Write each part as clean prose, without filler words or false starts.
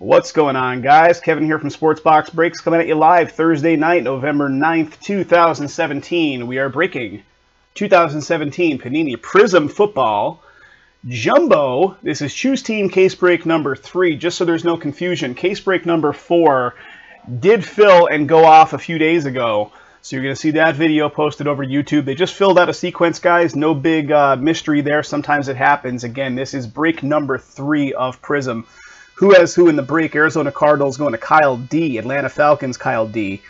What's going on, guys? Kevin here from Sports Box Breaks, coming at you live Thursday night, November 9th, 2017. We are breaking 2017 Panini Prizm Football Jumbo. This is Choose Team case break number 3, just so there's no confusion. Case break number 4 did fill and go off a few days ago, so you're going to see that video posted over YouTube. They just filled out a sequence, guys. No big mystery there. Sometimes it happens. Again, this is break number 3 of Prizm. Who has who in the break? Arizona Cardinals going to Kyle D. Atlanta Falcons, Kyle D.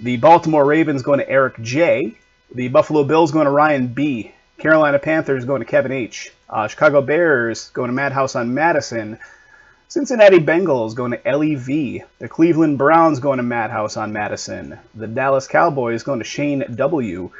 The Baltimore Ravens going to Eric J. The Buffalo Bills going to Ryan B. Carolina Panthers going to Kevin H. Chicago Bears going to Madhouse on Madison. Cincinnati Bengals going to Ellie V. The Cleveland Browns going to Madhouse on Madison. The Dallas Cowboys going to Shane W.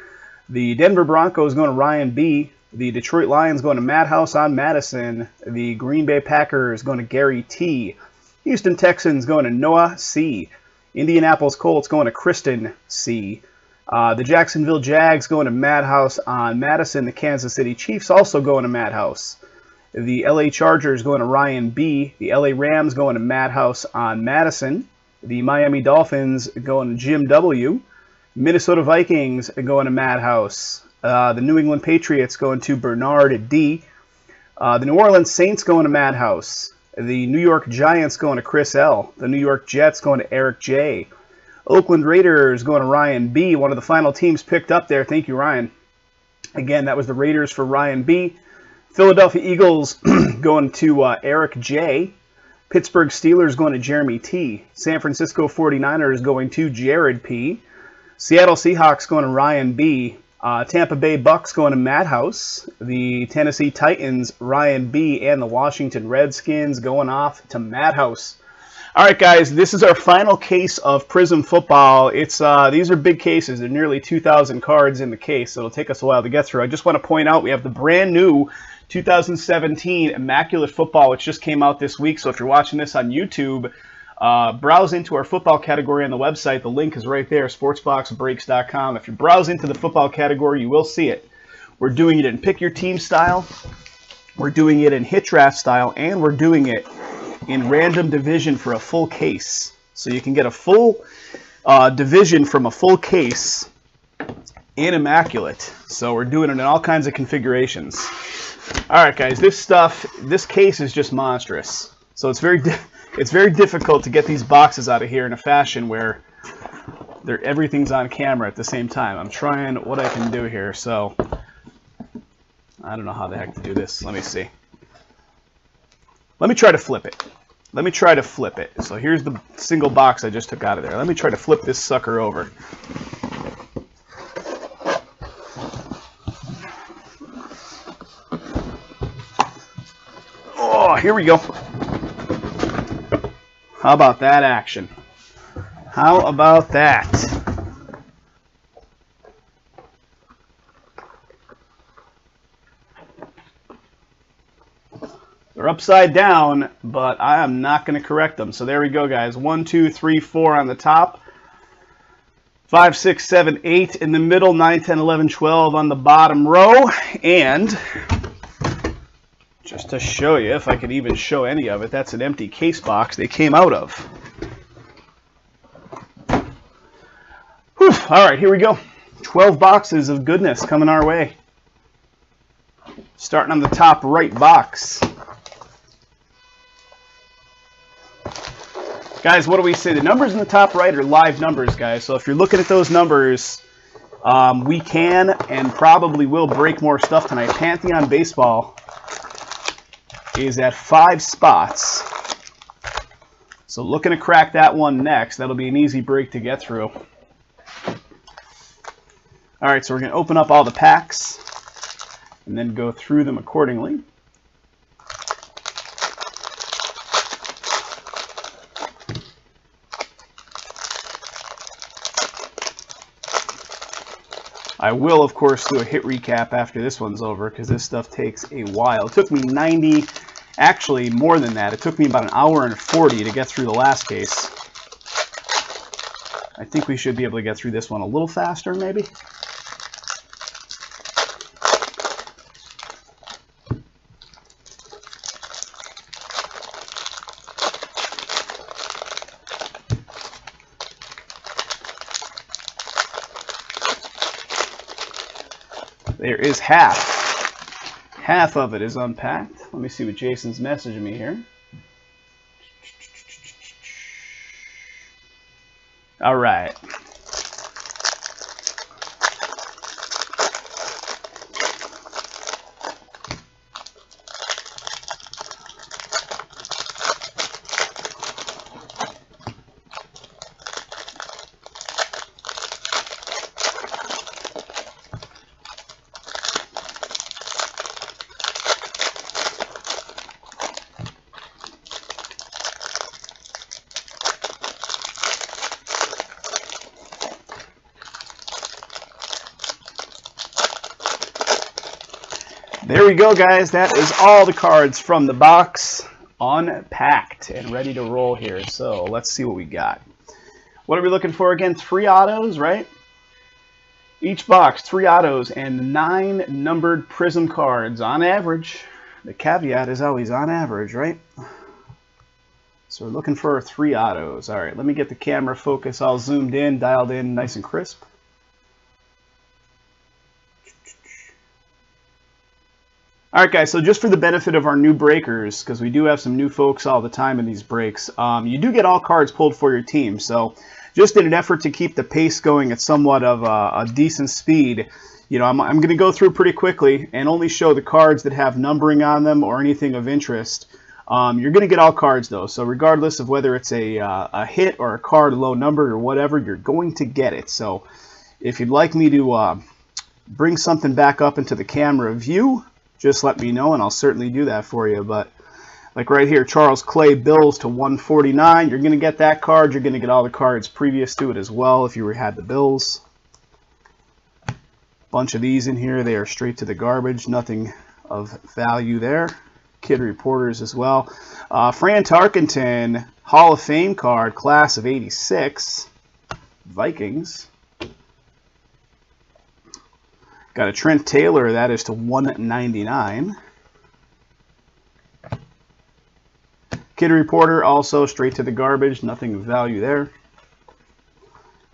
The Denver Broncos going to Ryan B. The Detroit Lions going to Madhouse on Madison. The Green Bay Packers going to Gary T. Houston Texans going to Noah C. Indianapolis Colts going to Kristen C. The Jacksonville Jags going to Madhouse on Madison. The Kansas City Chiefs also going to Madhouse. The LA Chargers going to Ryan B. The LA Rams going to Madhouse on Madison. The Miami Dolphins going to Jim W. Minnesota Vikings going to Madhouse. The New England Patriots going to Bernard D. The New Orleans Saints going to Madhouse. The New York Giants going to Chris L. The New York Jets going to Eric J. Oakland Raiders going to Ryan B. One of the final teams picked up there. Thank you, Ryan. Again, that was the Raiders for Ryan B. Philadelphia Eagles going to Eric J. Pittsburgh Steelers going to Jeremy T. San Francisco 49ers going to Jared P. Seattle Seahawks going to Ryan B. Tampa Bay Bucks going to Madhouse. The Tennessee Titans, Ryan B. And the Washington Redskins going off to Madhouse. All right, guys, this is our final case of Prizm Football. These are big cases. There are nearly 2,000 cards in the case, so it'll take us a while to get through. I just want to point out we have the brand new 2017 Immaculate Football, which just came out this week. So if you're watching this on YouTube, browse into our football category on the website. The link is right there, SportsBoxBreaks.com. If you browse into the football category, you will see it. We're doing it in Pick Your Team style. We're doing it in Hit Draft style. And we're doing it in Random Division for a full case. So you can get a full division from a full case in Immaculate. So we're doing it in all kinds of configurations. All right, guys, this case is just monstrous. So it's very difficult to get these boxes out of here in a fashion where everything's on camera at the same time. I'm trying what I can do here, so I don't know how the heck to do this. Let me see. Let me try to flip it. So here's the single box I just took out of there. Let me try to flip this sucker over. Oh, here we go. How about that action? How about that? They're upside down, but I am not going to correct them. So there we go, guys. 1, 2, 3, 4 on the top. 5, 6, 7, 8 in the middle. 9, 10, 11, 12 on the bottom row. And just to show you, if I could even show any of it, that's an empty case box they came out of. Whew. All right, here we go. 12 boxes of goodness coming our way. Starting on the top right box. Guys, what do we say? The numbers in the top right are live numbers, guys. So if you're looking at those numbers, we can and probably will break more stuff tonight. Pantheon Baseball is at 5 spots. So looking to crack that one next. That'll be an easy break to get through. All right, so we're going to open up all the packs and then go through them accordingly. I will, of course, do a hit recap after this one's over because this stuff takes a while. It took me 90, actually more than that. It took me about an hour and 40 to get through the last case. I think we should be able to get through this one a little faster, maybe. There is half. Half of it is unpacked. Let me see what Jason's messaging me here. All right. There we go, guys. That is all the cards from the box unpacked and ready to roll here. So let's see what we got. What are we looking for again? 3 autos, right? Each box, 3 autos and 9 numbered Prizm cards on average. The caveat is always on average, right? So we're looking for 3 autos. All right, let me get the camera focus all zoomed in, dialed in, nice and crisp. All right, guys, so just for the benefit of our new breakers, because we do have some new folks all the time in these breaks, you do get all cards pulled for your team. So just in an effort to keep the pace going at somewhat of a decent speed, you know, I'm going to go through pretty quickly and only show the cards that have numbering on them or anything of interest. You're going to get all cards, though. So regardless of whether it's a hit or a card low number or whatever, you're going to get it. So if you'd like me to bring something back up into the camera view, just let me know, and I'll certainly do that for you. But like right here, Charles Clay Bills to 149. You're going to get that card. You're going to get all the cards previous to it as well if you had the Bills. Bunch of these in here. They are straight to the garbage. Nothing of value there. Kid Reporters as well. Fran Tarkenton, Hall of Fame card, class of 86. Vikings. Got a Trent Taylor, that is to 199. Kid Reporter, also straight to the garbage, nothing of value there.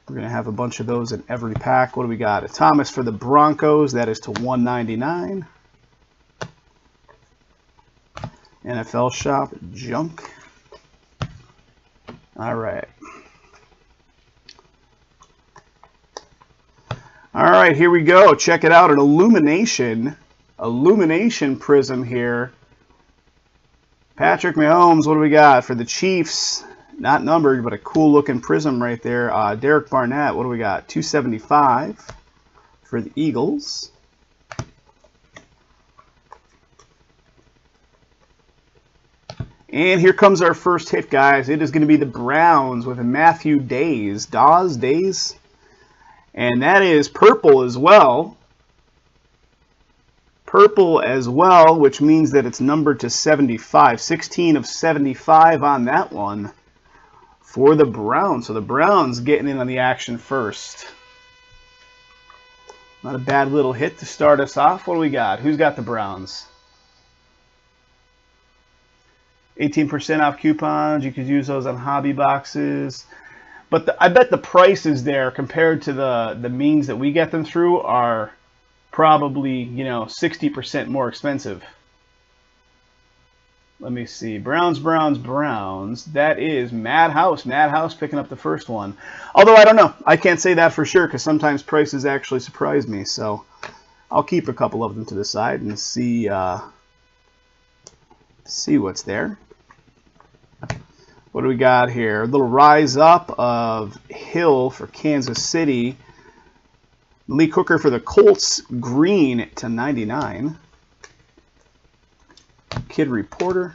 We're going to have a bunch of those in every pack. What do we got? A Thomas for the Broncos, that is to 199. NFL Shop, junk. All right. All right, here we go. Check it out. An illumination Prizm here. Patrick Mahomes, what do we got for the Chiefs? Not numbered, but a cool looking Prizm right there. Derek Barnett, what do we got? 275 for the Eagles. And here comes our first hit, guys. It is going to be the Browns with a Matthew Days. And that is purple as well. Purple as well, which means that it's numbered to 75. 16 of 75 on that one for the Browns. So the Browns getting in on the action first. Not a bad little hit to start us off. What do we got? Who's got the Browns? 18% off coupons. You could use those on hobby boxes. But I bet the prices there compared to the means that we get them through are probably, you know, 60% more expensive. Let me see. Browns. That is Madhouse. Madhouse picking up the first one. Although I don't know. I can't say that for sure because sometimes prices actually surprise me. So I'll keep a couple of them to the side and see what's there. What do we got here? A little rise up of Hill for Kansas City. Malik Hooker for the Colts, green to 99. Kid Reporter.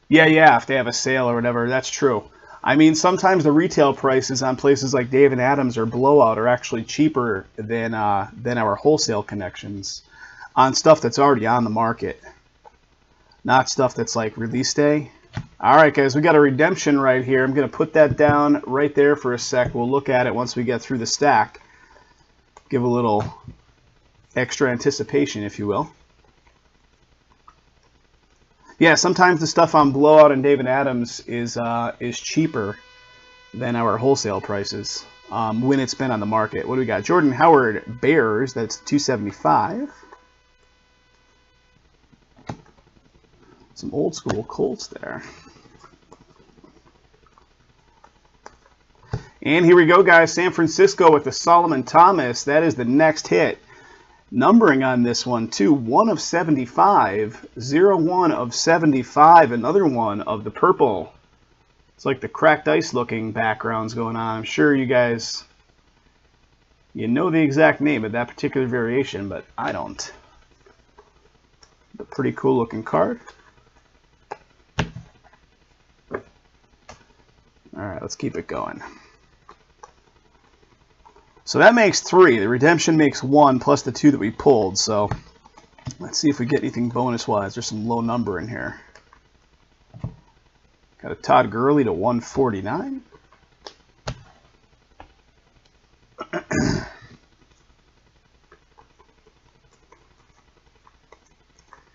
Yeah, if they have a sale or whatever, that's true. I mean, sometimes the retail prices on places like Dave and Adams or Blowout are actually cheaper than our wholesale connections on stuff that's already on the market. Not stuff that's like release day. All right, guys, we got a redemption right here. I'm going to put that down right there for a sec. We'll look at it once we get through the stack. Give a little extra anticipation, if you will. Yeah, sometimes the stuff on Blowout and Dave and Adams is cheaper than our wholesale prices when it's been on the market. What do we got? Jordan Howard, Bears. That's $275. Some old school Colts there. And here we go, guys. San Francisco with the Solomon Thomas. That is the next hit. Numbering on this one, too. 1 of 75. 0-1 of 75. Another one of the purple. It's like the cracked ice looking backgrounds going on. I'm sure you guys, you know the exact name of that particular variation, but I don't. A pretty cool looking card. Alright, let's keep it going. So that makes 3. The redemption makes 1 plus the 2 that we pulled. So let's see if we get anything bonus-wise. There's some low number in here. Got a Todd Gurley to 149.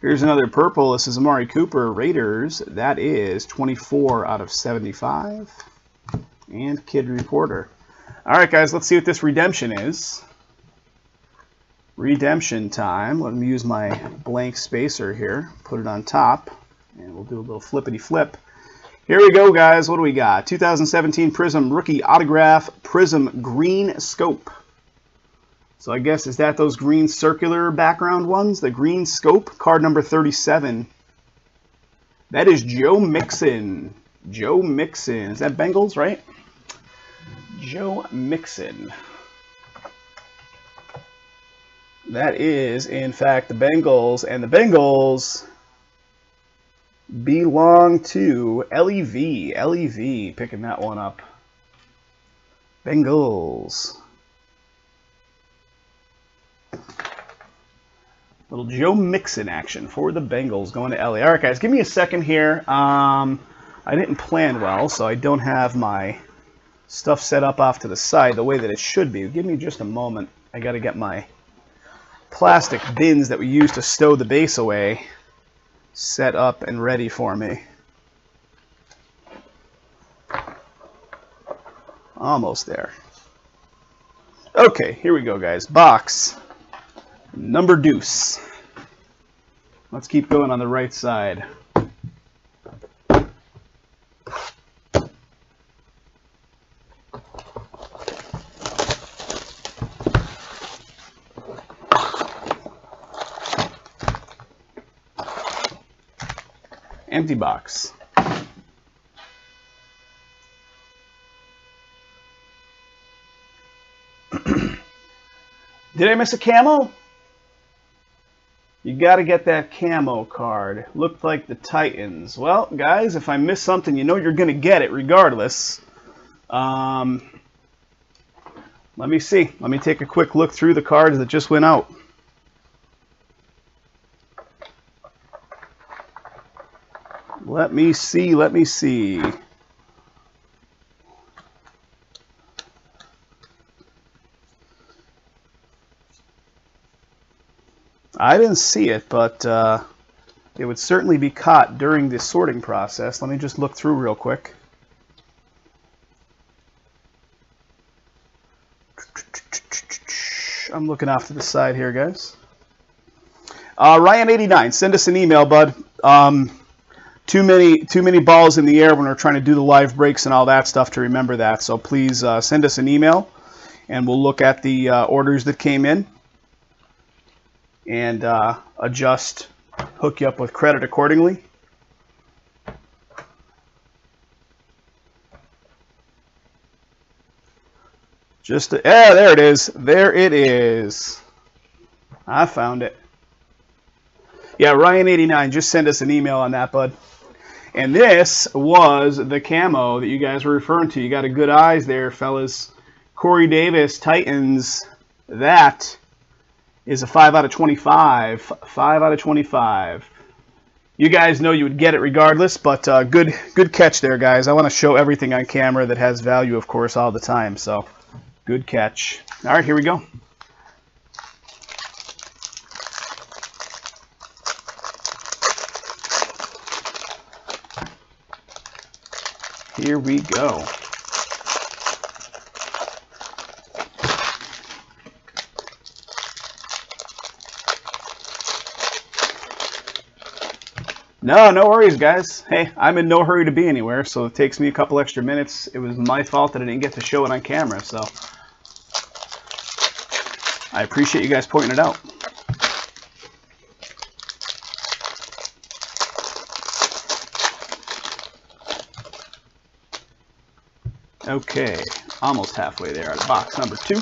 Here's another purple. This is Amari Cooper, Raiders. That is 24 out of 75. And Kid Reporter. All right, guys, let's see what this redemption is. Redemption time. Let me use my blank spacer here. Put it on top, and we'll do a little flippity flip. Here we go, guys. What do we got? 2017 Prizm Rookie Autograph Prizm Green Scope. So I guess, is that those green circular background ones? The green scope, card number 37. That is Joe Mixon. Joe Mixon. Is that Bengals, right? Joe Mixon. That is, in fact, the Bengals, and the Bengals belong to LEV. LEV, picking that one up. Bengals. Little Joe Mixon action for the Bengals going to LA. All right, guys, give me a second here. I didn't plan well, so I don't have my stuff set up off to the side the way that it should be. Give me just a moment. I got to get my plastic bins that we use to stow the base away set up and ready for me. Almost there. Okay, here we go, guys. Box number deuce. Let's keep going on the right side. Empty box. Did I miss a camo? You got to get that camo card. Looked like the Titans. Well, guys, if I miss something, you know you're going to get it regardless. Let me see. Let me take a quick look through the cards that just went out. Let me see. Let me see. I didn't see it, but it would certainly be caught during the sorting process. Let me just look through real quick. I'm looking off to the side here, guys. Ryan89, send us an email, bud. Too many balls in the air when we're trying to do the live breaks and all that stuff to remember that. So please send us an email, and we'll look at the orders that came in and adjust, hook you up with credit accordingly. There it is. There it is. I found it. Yeah, Ryan89, just send us an email on that, bud. And this was the camo that you guys were referring to. You got a good eyes there, fellas. Corey Davis, Titans. That is a 5 out of 25. 5 out of 25. You guys know you would get it regardless, but good catch there, guys. I want to show everything on camera that has value, of course, all the time. So, good catch. All right, here we go. Here we go. No, no worries, guys. Hey, I'm in no hurry to be anywhere, so it takes me a couple extra minutes. It was my fault that I didn't get to show it on camera, so I appreciate you guys pointing it out. Okay, almost halfway there at box number 2.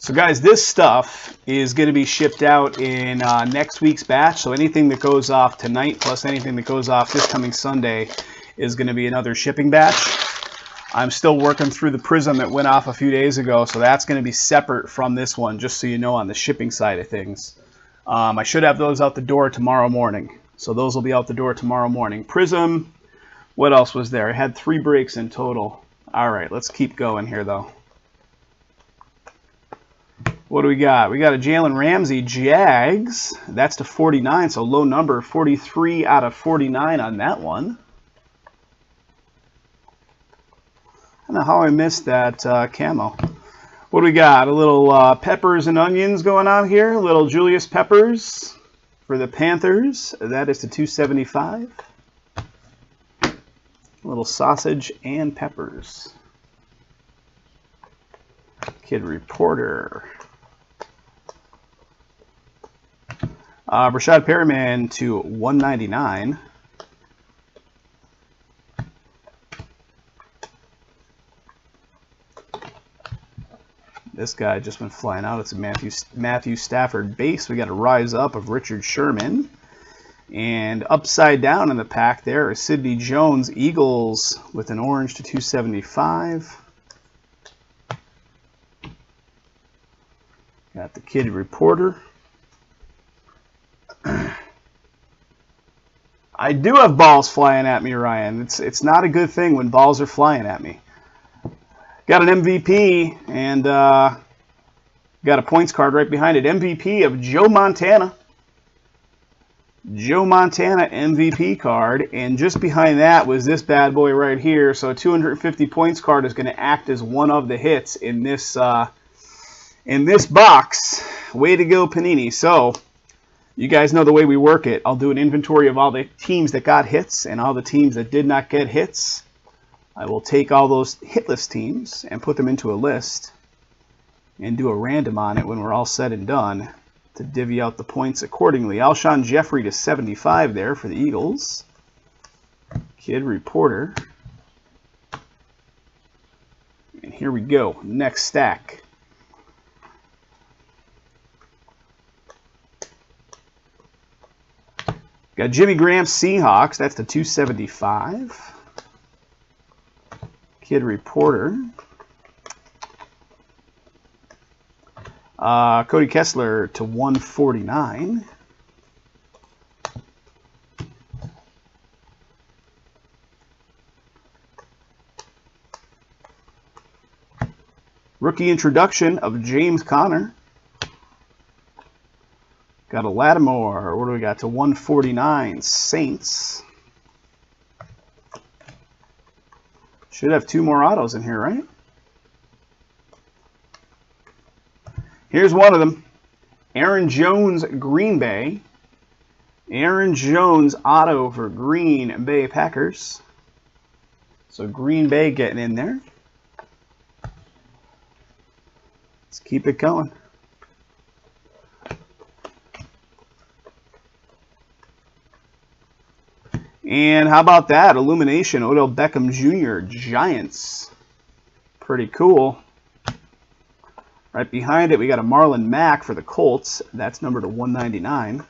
So guys, this stuff is going to be shipped out in next week's batch. So anything that goes off tonight plus anything that goes off this coming Sunday is going to be another shipping batch. I'm still working through the Prizm that went off a few days ago, so that's going to be separate from this one, just so you know on the shipping side of things. I should have those out the door tomorrow morning. So those will be out the door tomorrow morning. Prizm, what else was there? I had 3 breaks in total. All right, let's keep going here though. What do we got? We got a Jalen Ramsey Jags. That's to 49, so low number, 43 out of 49 on that one. I don't know how I missed that camo. What do we got? A little peppers and onions going on here. A little Julius Peppers for the Panthers. That is to 275. A little sausage and peppers. Kid Reporter. Rashad Perriman to 199. This guy just went flying out. It's a Matthew Stafford base. We got a rise up of Richard Sherman. And upside down in the pack there is Sidney Jones, Eagles, with an orange to 275. Got the Kid Reporter. I do have balls flying at me, Ryan. It's not a good thing when balls are flying at me. Got an MVP and got a points card right behind it. MVP of Joe Montana. Joe Montana MVP card, and just behind that was this bad boy right here. So a 250 points card is going to act as one of the hits in this box. Way to go, Panini. So you guys know the way we work it. I'll do an inventory of all the teams that got hits and all the teams that did not get hits. I will take all those hitless teams and put them into a list and do a random on it when we're all said and done to divvy out the points accordingly. Alshon Jeffrey to 75 there for the Eagles. Kid Reporter. And here we go. Next stack. Got Jimmy Graham Seahawks. That's the 275. Kid Reporter. Cody Kessler to 149. Rookie introduction of James Conner. Got a Lattimore. What do we got? To 149. Saints. Should have 2 more autos in here, right? Here's one of them. Aaron Jones, Green Bay. Aaron Jones auto for Green Bay Packers. So Green Bay getting in there. Let's keep it going. And how about that? Illumination, Odell Beckham Jr., Giants. Pretty cool. Right behind it, we got a Marlon Mack for the Colts. That's numbered to 199.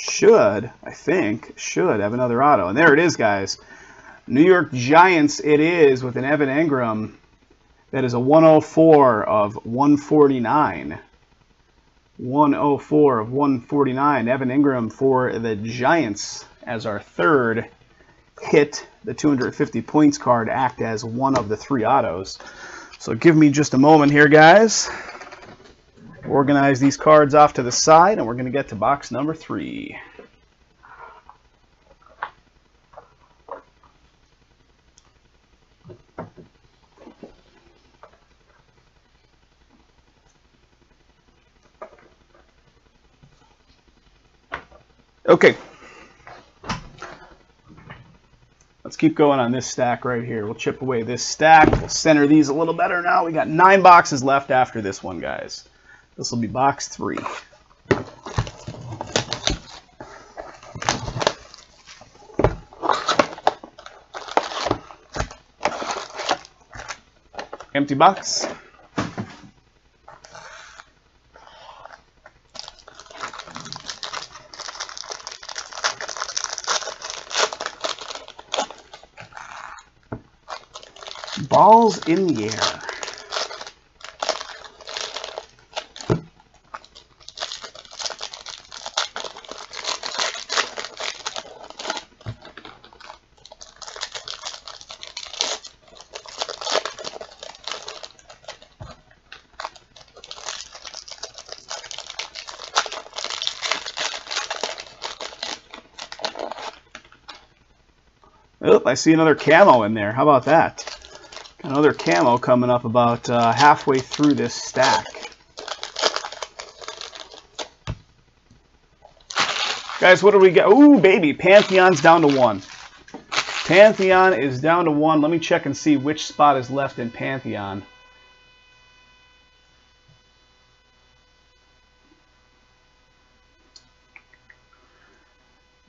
Should have another auto. And there it is, guys. New York Giants it is with an Evan Engram. That is a 104 of 149. 104 of 149. Evan Engram for the Giants as our third hit. The 250 points card act as one of the 3 autos. So give me just a moment here, guys. Organize these cards off to the side, and we're going to get to box number 3. Okay. Let's keep going on this stack right here. We'll chip away this stack. We'll center these a little better now. We got 9 boxes left after this one, guys. This will be box 3. Empty box. Balls in the air. Oh, I see another camo in there. How about that? Another camo coming up about halfway through this stack. Guys, what do we got? Ooh, baby, Pantheon's down to 1. Pantheon is down to 1. Let me check and see which spot is left in Pantheon.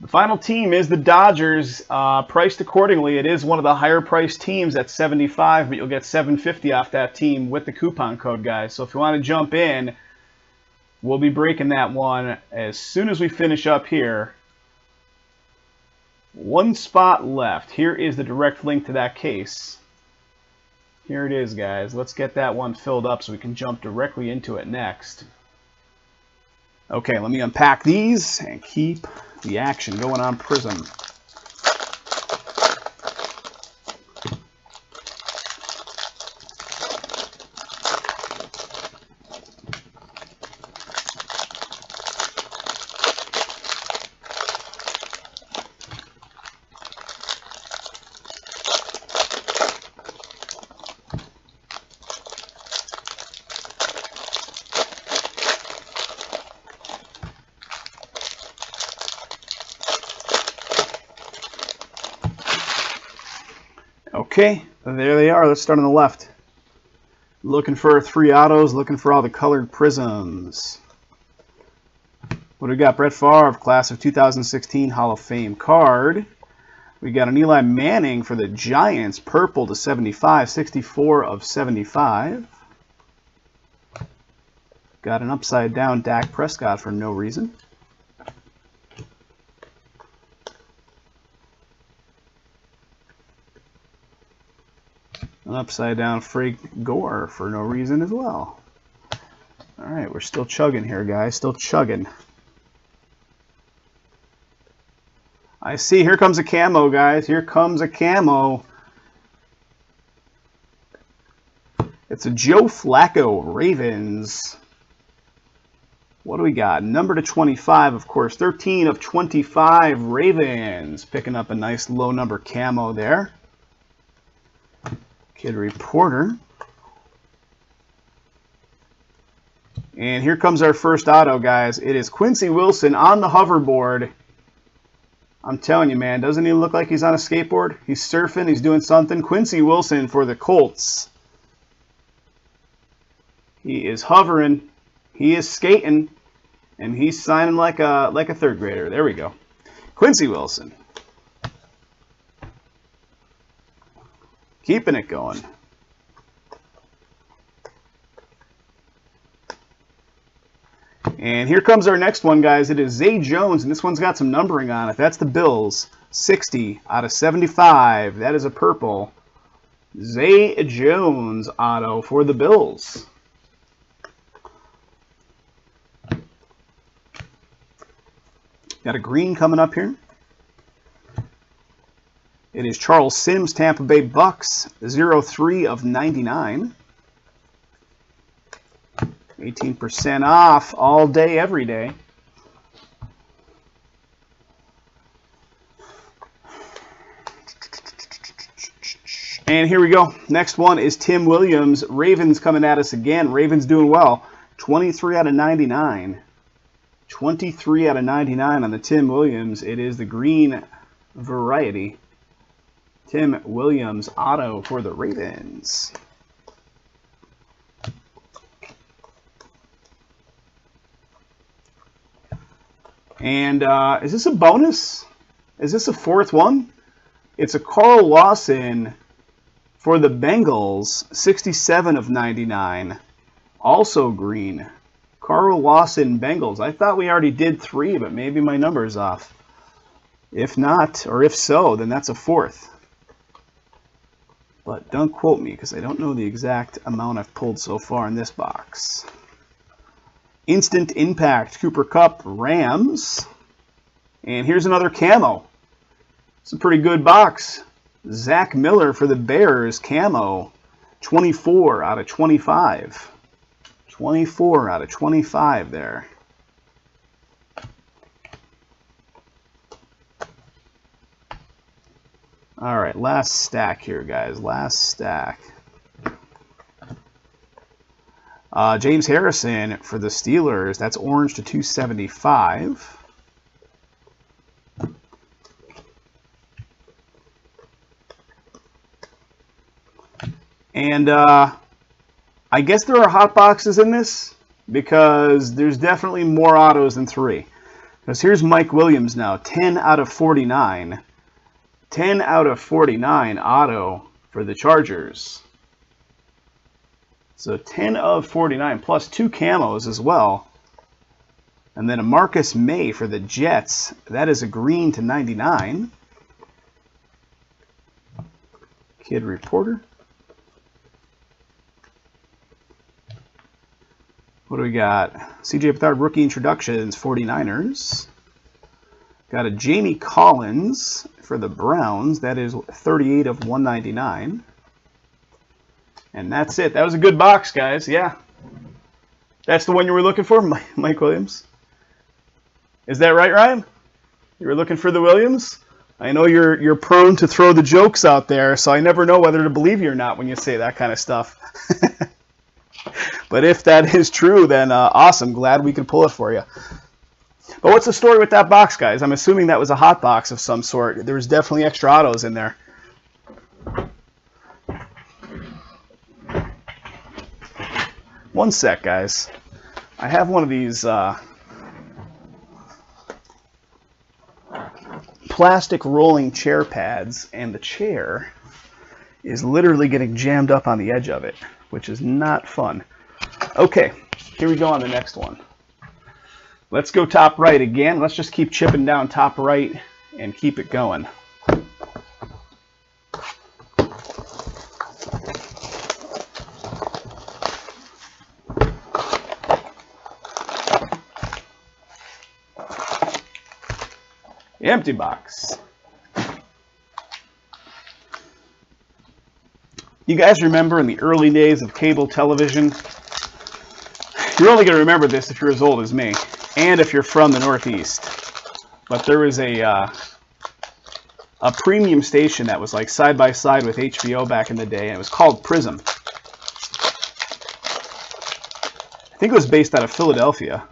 The final team is the Dodgers, priced accordingly. It is one of the higher priced teams at $75, but you'll get $7.50 off that team with the coupon code, guys. So if you want to jump in, we'll be breaking that one as soon as we finish up here. 1 spot left. Here is the direct link to that case. Here it is, guys. Let's get that one filled up so we can jump directly into it next. Okay, let me unpack these and keep the action going on Prizm. Okay, there they are. Let's start on the left. Looking for 3 autos, looking for all the colored prisms. What do we got? Brett Favre, class of 2016 Hall of Fame card. We got an Eli Manning for the Giants, purple to 75, 64 of 75. Got an upside down Dak Prescott for no reason. An upside down Frank Gore for no reason as well. Alright, we're still chugging here, guys. Still chugging. I see. Here comes a camo, guys. Here comes a camo. It's a Joe Flacco Ravens. What do we got? Number to 25, of course. 13 of 25 Ravens. Picking up a nice low number camo there. Kid Reporter. And here comes our first auto, guys. It is Quincy Wilson on the hoverboard. I'm telling you, man, doesn't he look like he's on a skateboard? He's surfing, he's doing something. Quincy Wilson for the Colts. He is hovering, he is skating, and he's signing like a third grader. There we go. Quincy Wilson. Keeping it going. And here comes our next one, guys. It is Zay Jones, and this one's got some numbering on it. That's the Bills. 60 out of 75. That is a purple Zay Jones auto for the Bills. Got a green coming up here. It is Charles Sims, Tampa Bay Bucks, 03 of 99. 18% off all day, every day. And here we go. Next one is Tim Williams. Ravens coming at us again. Ravens doing well. 23 out of 99. 23 out of 99 on the Tim Williams. It is the green variety. Tim Williams auto for the Ravens. And is this a bonus? Is this a fourth one? It's a Carl Lawson for the Bengals, 67 of 99. Also green. Carl Lawson, Bengals. I thought we already did 3, but maybe my number's off. If not, or if so, then that's a fourth. But don't quote me, because I don't know the exact amount I've pulled so far in this box. Instant Impact, Cooper Kupp, Rams. And here's another camo. It's a pretty good box. Zach Miller for the Bears, camo. 24 out of 25. 24 out of 25 there. All right, last stack here, guys. Last stack. James Harrison for the Steelers. That's orange to 275. And I guess there are hot boxes in this because there's definitely more autos than 3. Because here's Mike Williams now, 10 out of 49. 10 out of 49 auto for the Chargers. So 10 of 49 plus 2 camos as well. And then a Marcus May for the Jets. That is a green to 99. Kid Reporter. What do we got? CJ Beathard rookie introductions, 49ers. Got a Jamie Collins for the Browns. That is 38 of 199. And that's it. That was a good box, guys. Yeah. That's the one you were looking for, Mike Williams? Is that right, Ryan? You were looking for the Williams? I know you're prone to throw the jokes out there, so I never know whether to believe you or not when you say that kind of stuff. But if that is true, then awesome. Glad we could pull it for you. But what's the story with that box, guys? I'm assuming that was a hot box of some sort. There was definitely extra autos in there. One sec, guys. I have one of these plastic rolling chair pads, and the chair is literally getting jammed up on the edge of it, which is not fun. Okay, here we go on the next one. Let's go top right again. Let's just keep chipping down top right and keep it going. Empty box. You guys remember in the early days of cable television? You're only going to remember this if you're as old as me, and if you're from the Northeast. But there was a premium station that was like side by side with HBO back in the day, and it was called Prizm. I think it was based out of Philadelphia.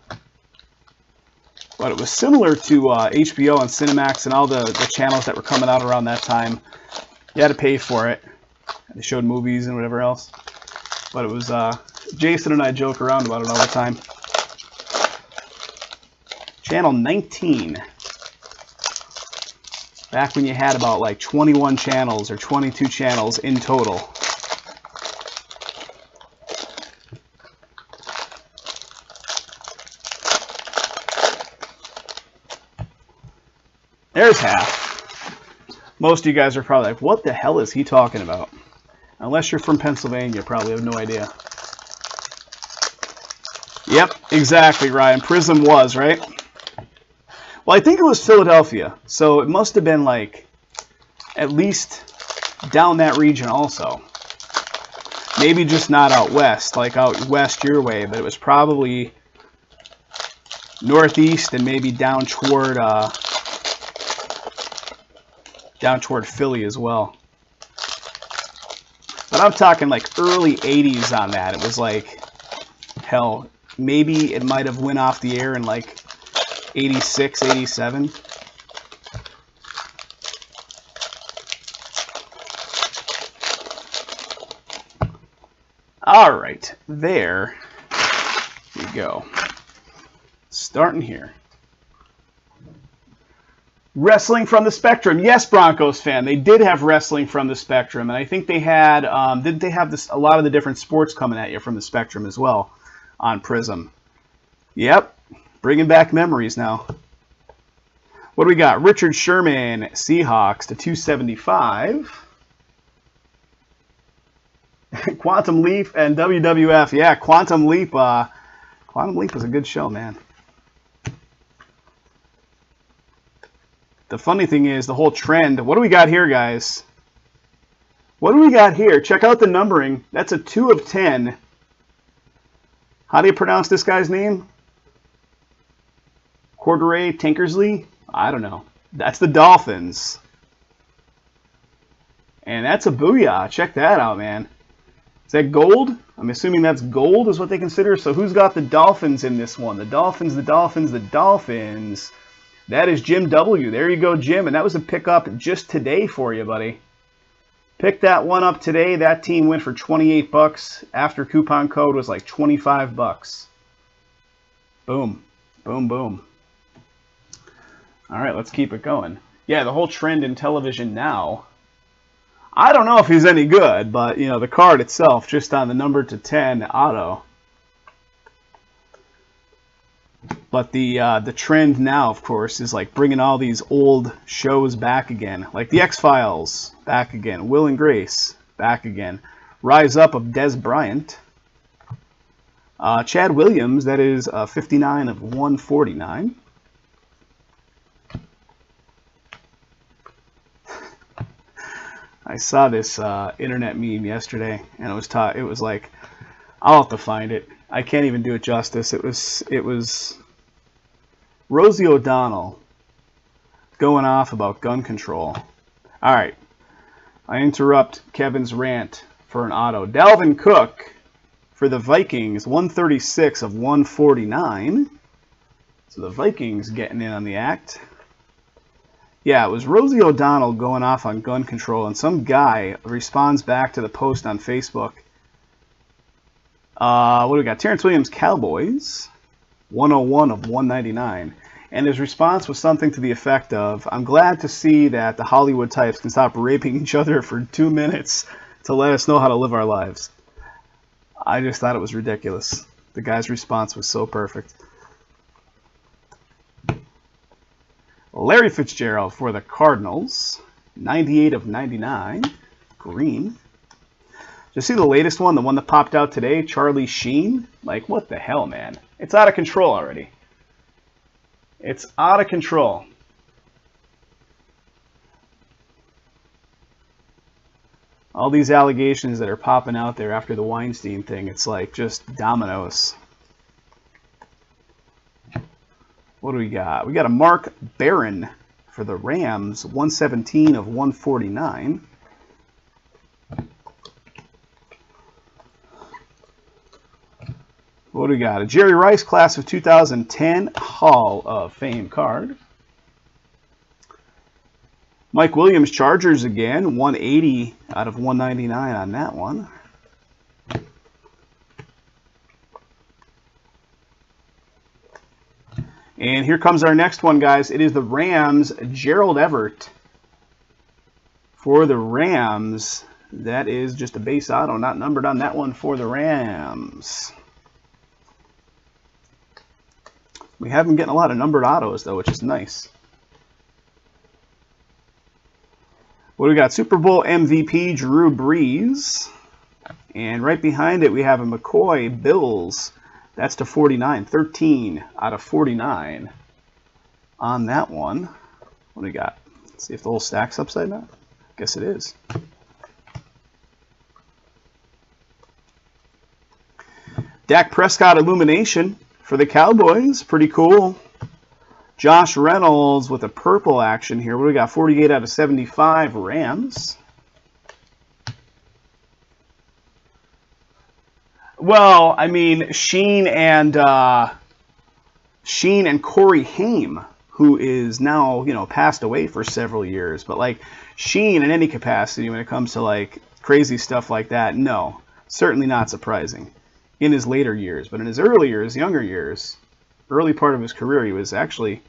But it was similar to HBO and Cinemax and all the channels that were coming out around that time. You had to pay for it. They showed movies and whatever else. But it was, Jason and I joke around about it all the time. Channel 19. Back when you had about like 21 channels or 22 channels in total. There's half. Most of you guys are probably like, what the hell is he talking about? Unless you're from Pennsylvania, you probably have no idea. Yep, exactly, Ryan. Prizm was, right? Well, I think it was Philadelphia, so it must have been like at least down that region also. Maybe just not out west, like out west your way, but it was probably northeast and maybe down toward Philly as well. But I'm talking like early 80s on that. It was like, hell, maybe it might have went off the air in like 86, 87. All right, there you go. Starting here. Wrestling from the Spectrum. Yes, Broncos fan. They did have Wrestling from the Spectrum, and I think they had, didn't they have this, a lot of the different sports coming at you from the Spectrum as well on Prizm? Yep, bringing back memories now. What do we got? Richard Sherman, Seahawks to 275. Quantum Leap and WWF. Yeah, Quantum Leap. Quantum Leap was a good show, man. The funny thing is the whole trend. What do we got here, guys? What do we got here? Check out the numbering. That's a 2 of 10. How do you pronounce this guy's name? Cordray Tankersley? I don't know. That's the Dolphins. And that's a booyah. Check that out, man. Is that gold? I'm assuming that's gold is what they consider. So who's got the Dolphins in this one? The Dolphins, the Dolphins, the Dolphins. That is Jim W. There you go, Jim. And that was a pickup just today for you, buddy. Pick that one up today. That team went for 28 bucks. After coupon code was like 25 bucks. Boom. Boom, boom. All right, let's keep it going. Yeah, the whole trend in television now. I don't know if he's any good, but, you know, the card itself, just on the number to 10 auto. But the trend now, of course, is like bringing all these old shows back again. Like the X-Files, back again. Will and Grace, back again. Rise Up of Des Bryant. Chad Williams, that is 59 of 149. I saw this internet meme yesterday, and it was like, I'll have to find it. I can't even do it justice. It was Rosie O'Donnell going off about gun control. All right, I interrupt Kevin's rant for an auto. Dalvin Cook for the Vikings, 136 of 149. So the Vikings getting in on the act. Yeah, it was Rosie O'Donnell going off on gun control, and some guy responds back to the post on Facebook. What do we got? Terrence Williams, Cowboys, 101 of 199. And his response was something to the effect of, I'm glad to see that the Hollywood types can stop raping each other for 2 minutes to let us know how to live our lives. I just thought it was ridiculous. The guy's response was so perfect. Larry Fitzgerald for the Cardinals, 98 of 99, green. Did you see the latest one, the one that popped out today, Charlie Sheen? Like, what the hell, man? It's out of control already. It's out of control. All these allegations that are popping out there after the Weinstein thing, it's like just dominoes. What do we got? We got a Mark Barron for the Rams, 117 of 149. What do we got? A Jerry Rice class of 2010 Hall of Fame card. Mike Williams Chargers again, 180 out of 199 on that one. And here comes our next one, guys. It is the Rams, Gerald Everett. For the Rams, that is just a base auto, not numbered on that one for the Rams. We have been getting a lot of numbered autos, though, which is nice. What do we got? Super Bowl MVP Drew Brees. And right behind it we have a McCoy Bills. That's to 49. 13 out of 49 on that one. What do we got? Let's see if the whole stack's upside down. Guess it is. Dak Prescott Illumination for the Cowboys. Pretty cool. Josh Reynolds with a purple action here. What do we got? 48 out of 75 Rams. Well, I mean, Sheen and Corey Haim, who is now, you know, passed away for several years. But like Sheen in any capacity when it comes to like crazy stuff like that, no, certainly not surprising in his later years. But in his early years, younger years, early part of his career, he was actually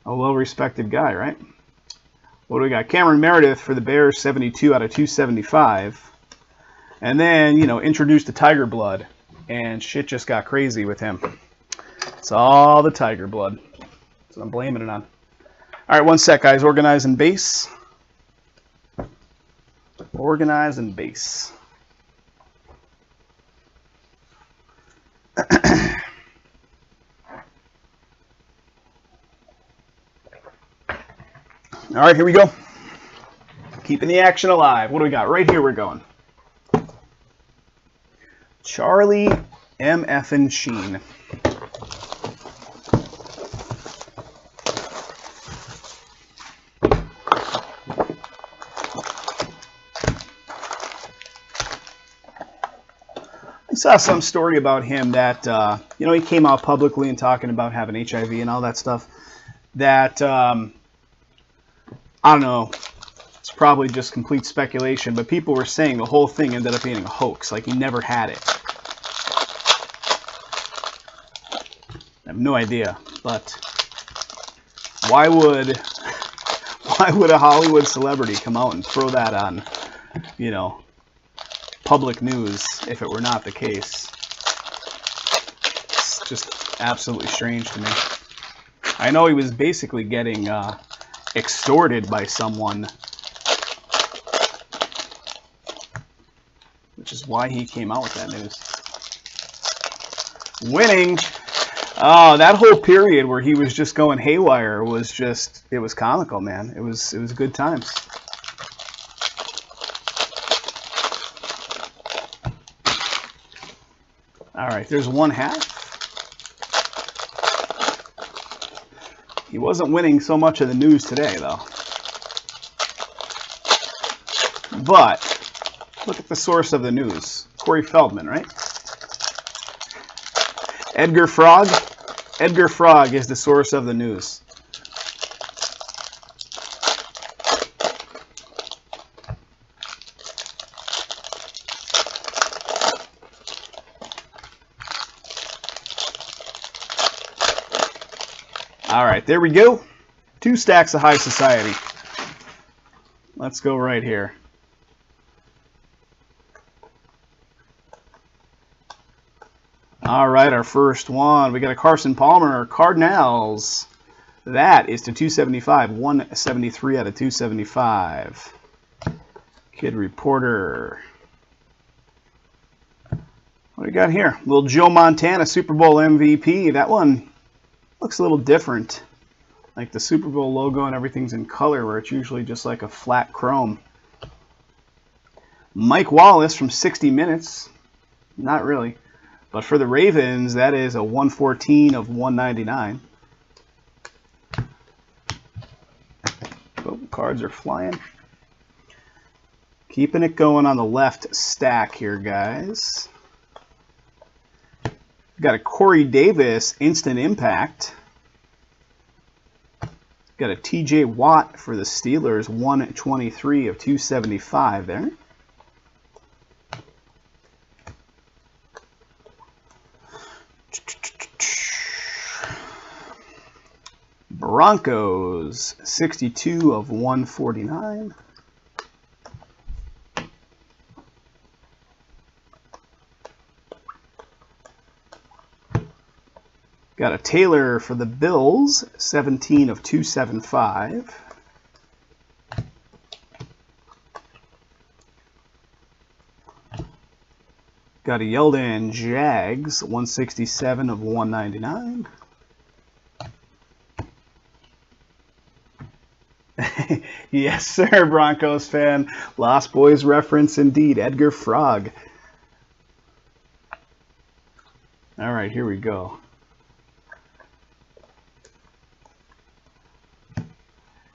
a well-respected guy, right? What do we got? Cameron Meredith for the Bears, 72 out of 275. And then, you know, introduced the Tiger Blood, and shit just got crazy with him. It's all the Tiger Blood. That's what I'm blaming it on. All right, one sec, guys. Organize and base. Organize and base. All right, here we go. Keeping the action alive. What do we got? Right here we're going. Charlie M.F. and Sheen. I saw some story about him that, you know, he came out publicly and talking about having HIV and all that stuff. That, I don't know, it's probably just complete speculation, but people were saying the whole thing ended up being a hoax, like he never had it. I have no idea, but why would a Hollywood celebrity come out and throw that on, you know, public news if it were not the case? It's just absolutely strange to me. I know he was basically getting extorted by someone, which is why he came out with that news. Winning. Oh, that whole period where he was just going haywire was just, it was comical, man. It was good times. All right, there's one half. He wasn't winning so much of the news today, though. But look at the source of the news. Corey Feldman, right? Edgar Frog. Edgar Frog is the source of the news. All right, there we go. 2 stacks of High Society. Let's go right here. All right, our first one. We got a Carson Palmer, Cardinals. That is to 275. 173 out of 275. Kid Reporter. What do we got here? Little Joe Montana, Super Bowl MVP. That one looks a little different. Like the Super Bowl logo and everything's in color, where it's usually just like a flat chrome. Mike Wallace from 60 Minutes. Not really. But for the Ravens, that is a 114 of 199. Oh, cards are flying. Keeping it going on the left stack here, guys. We've got a Corey Davis Instant Impact. Got a TJ Watt for the Steelers, 123 of 275 there. Broncos, 62 of 149. Got a Taylor for the Bills, 17 of 275. Got a Yeldon Jags, 167 of 199. Yes, sir, Broncos fan. Lost Boys reference indeed. Edgar Frog. All right, here we go.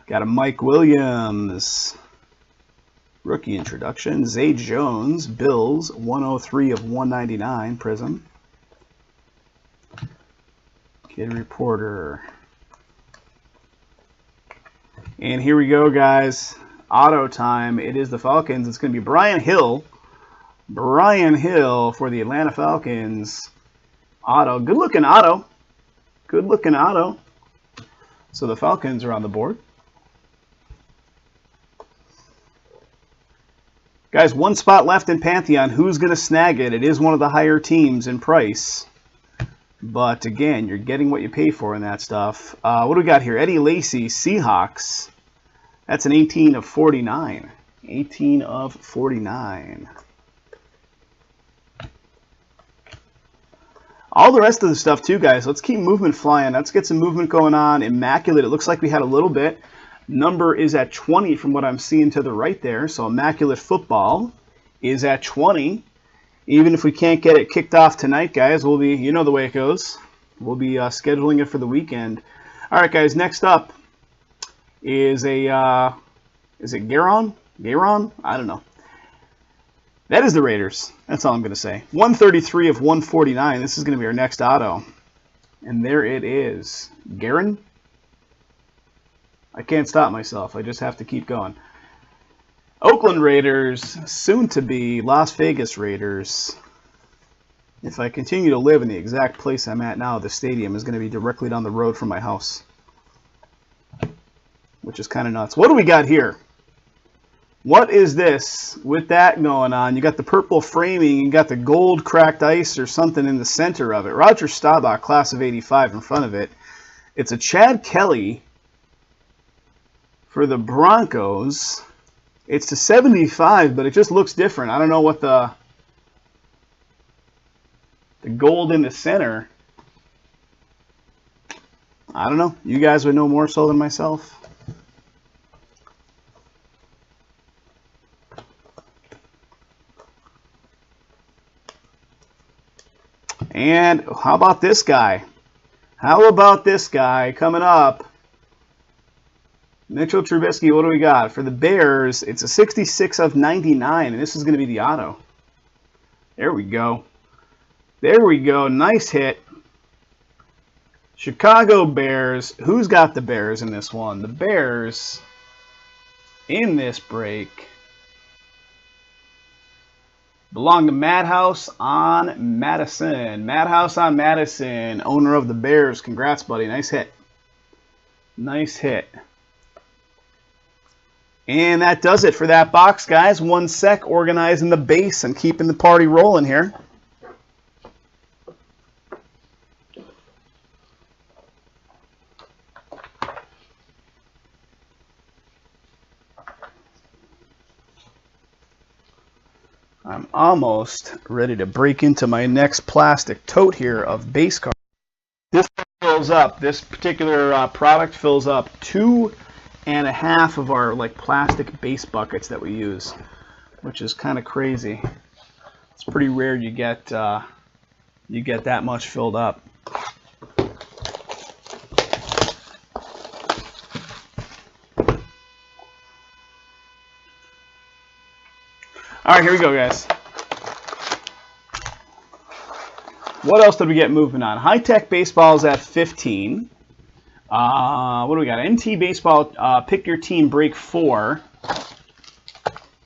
Got a Mike Williams. Rookie introduction. Zay Jones, Bills, 103 of 199, Prizm. Kid Reporter. And here we go, guys. Auto time. It is the Falcons. It's going to be Brian Hill. Brian Hill for the Atlanta Falcons. Auto. Good-looking auto. Good-looking auto. So the Falcons are on the board. Guys, one spot left in Pantheon. Who's going to snag it? It is one of the higher teams in price. But, again, you're getting what you pay for in that stuff. What do we got here? Eddie Lacy, Seahawks. That's an 18 of 49. 18 of 49. All the rest of the stuff, too, guys. Let's keep movement flying. Let's get some movement going on. Immaculate. It looks like we had a little bit. Number is at 20 from what I'm seeing to the right there. So Immaculate Football is at 20. Even if we can't get it kicked off tonight, guys, we'll be, you know the way it goes. We'll be scheduling it for the weekend. All right, guys, next up is a, is it Garon? Garon? I don't know. That is the Raiders. That's all I'm going to say. 133 of 149. This is going to be our next auto. And there it is. Garon? I can't stop myself. I just have to keep going. Oakland Raiders, soon to be Las Vegas Raiders. If I continue to live in the exact place I'm at now, the stadium is going to be directly down the road from my house. Which is kind of nuts. What do we got here? What is this with that going on? You got the purple framing, you got the gold cracked ice or something in the center of it. Roger Staubach, class of 85 in front of it. It's a Chad Kelly for the Broncos. It's to 75, but it just looks different. I don't know what the gold in the center. I don't know. You guys would know more so than myself. And how about this guy? How about this guy coming up? Mitchell Trubisky, what do we got? For the Bears, it's a 66 of 99, and this is going to be the auto. There we go. There we go. Nice hit. Chicago Bears. Who's got the Bears in this one? The Bears in this break belong to Madhouse on Madison. Madhouse on Madison, owner of the Bears. Congrats, buddy. Nice hit. Nice hit. And that does it for that box, guys. 1 sec, organizing the base and keeping the party rolling here. I'm almost ready to break into my next plastic tote here of base cards. This fills up. This particular product fills up 2.5 of our plastic base buckets that we use, which is kind of crazy. It's pretty rare you get that much filled up. All right, here we go, guys. What else did we get moving on? High Tech Baseball is at 15. What do we got? NT Baseball, Pick Your Team Break 4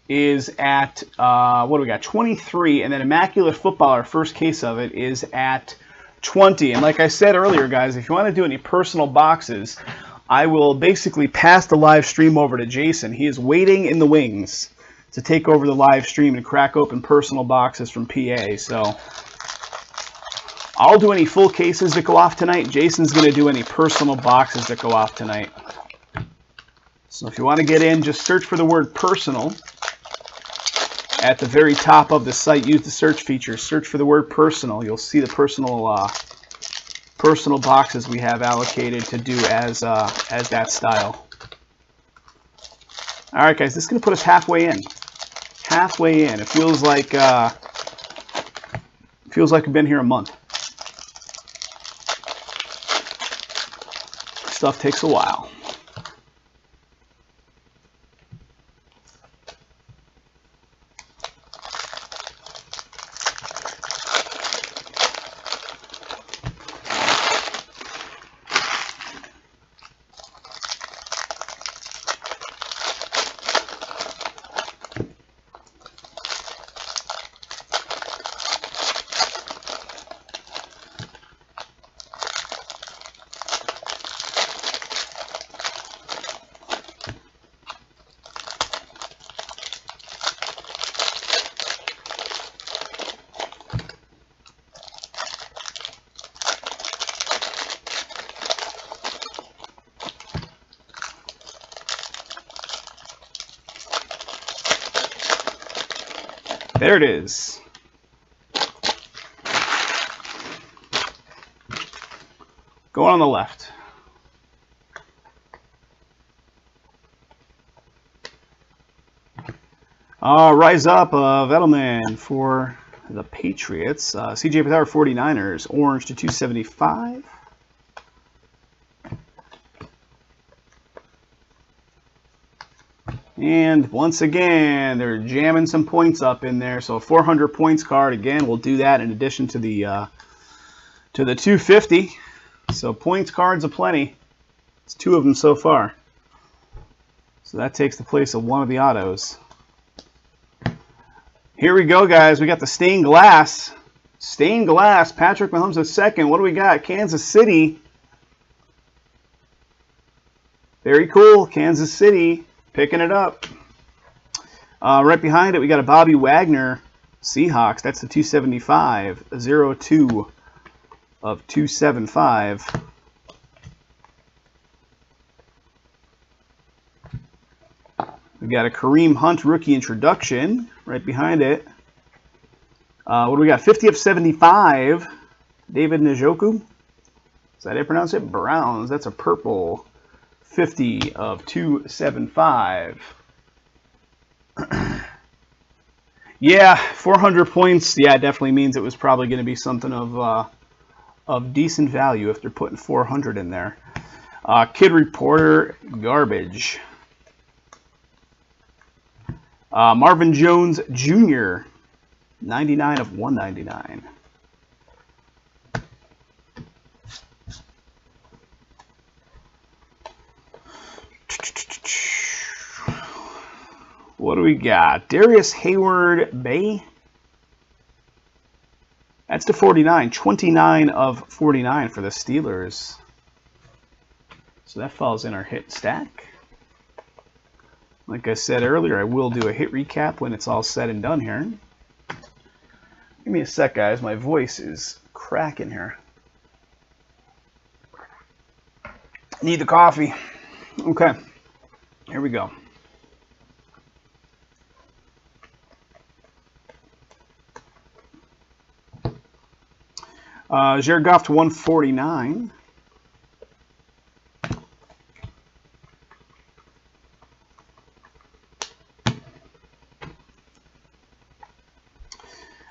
is at, what do we got? 23. And then Immaculate Football, our first case of it, is at 20. And like I said earlier, guys, if you want to do any personal boxes, I will basically pass the live stream over to Jason. He is waiting in the wings to take over the live stream and crack open personal boxes from PA. So I'll do any full cases that go off tonight. Jason's going to do any personal boxes that go off tonight. So if you want to get in, just search for the word personal at the very top of the site, use the search feature. Search for the word personal. You'll see the personal boxes we have allocated to do as that style. All right, guys, this is going to put us halfway in. Halfway in. It feels like we've been here a month. Stuff takes a while. There it is. Going on the left. Rise up of Edelman for the Patriots. CJ Beathard 49ers. Orange to 275. And once again, they're jamming some points up in there. So a 400 points card. Again, we'll do that in addition to the 250. So points cards aplenty. It's 2 of them so far. So that takes the place of one of the autos. Here we go, guys. We got the stained glass. Stained glass. Patrick Mahomes II. What do we got? Kansas City. Very cool. Kansas City. Picking it up. Right behind it, we got a Bobby Wagner Seahawks. That's the 275. 0-2 of 275. We got a Kareem Hunt rookie introduction right behind it. What do we got? 50 of 75. David Njoku. Is that how you pronounce it? Browns. That's a purple. 50 of 275. Yeah, 400 points. Yeah, it definitely means it was probably going to be something of decent value if they're putting 400 in there. Kid Reporter garbage. Marvin Jones Jr. 99 of 199. What do we got? Darius Hayward Bay. That's to 49. 29 of 49 for the Steelers. So that falls in our hit stack. Like I said earlier, I will do a hit recap when it's all said and done here. Give me a sec, guys. My voice is cracking here. Need the coffee. Okay. Here we go. Jared Goff to 149.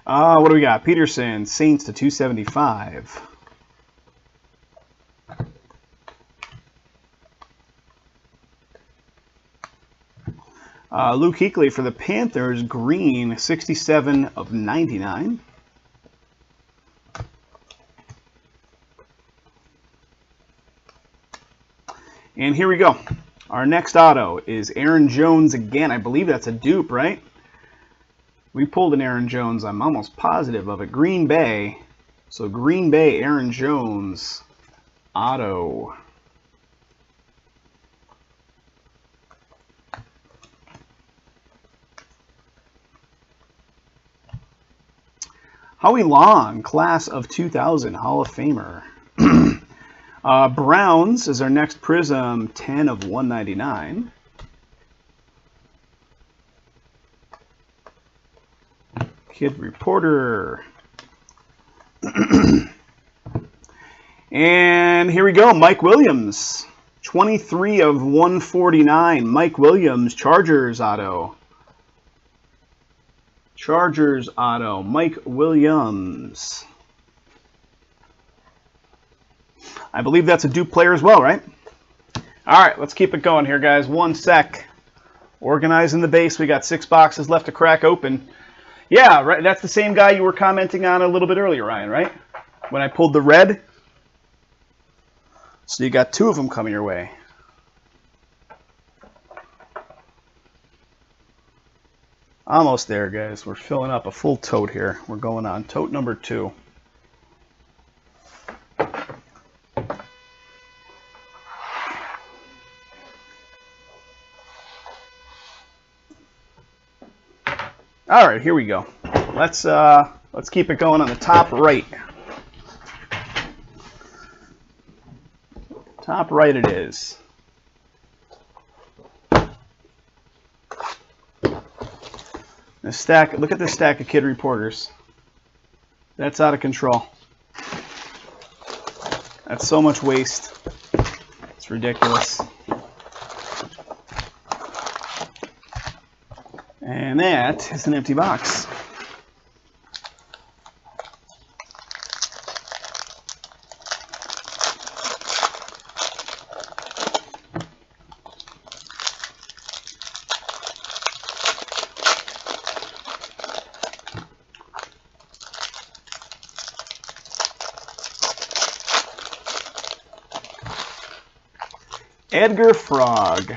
What do we got? Peterson, Saints to 275. Luke Kuechly for the Panthers, green, 67 of 99. And here we go. Our next auto is Aaron Jones again. I believe that's a dupe, right? We pulled an Aaron Jones. I'm almost positive of it. Green Bay. So Green Bay Aaron Jones auto. Howie Long, class of 2000, Hall of Famer. Browns is our next Prizm, 10 of 199. Kid Reporter. And here we go, Mike Williams. 23 of 149. Mike Williams, Chargers auto. Chargers auto, Mike Williams. I believe that's a dupe player as well, right? All right, let's keep it going here, guys. 1 sec. Organizing the base. We got 6 boxes left to crack open. Yeah, right. That's the same guy you were commenting on a little bit earlier, Ryan, right? When I pulled the red. So you got 2 of them coming your way. Almost there, guys. We're filling up a full tote here. We're going on tote number 2. All right, here we go. Let's keep it going on the top right. Top right it is. This stack, look at this stack of Kid Reporters. That's out of control. That's so much waste. It's ridiculous. And that is an empty box. Edgar Frog.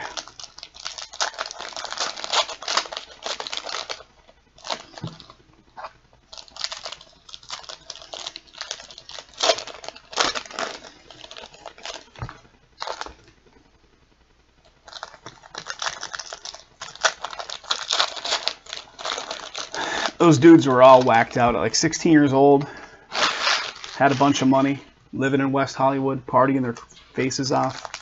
Those dudes were all whacked out at like 16 years old, had a bunch of money, living in West Hollywood, partying their faces off.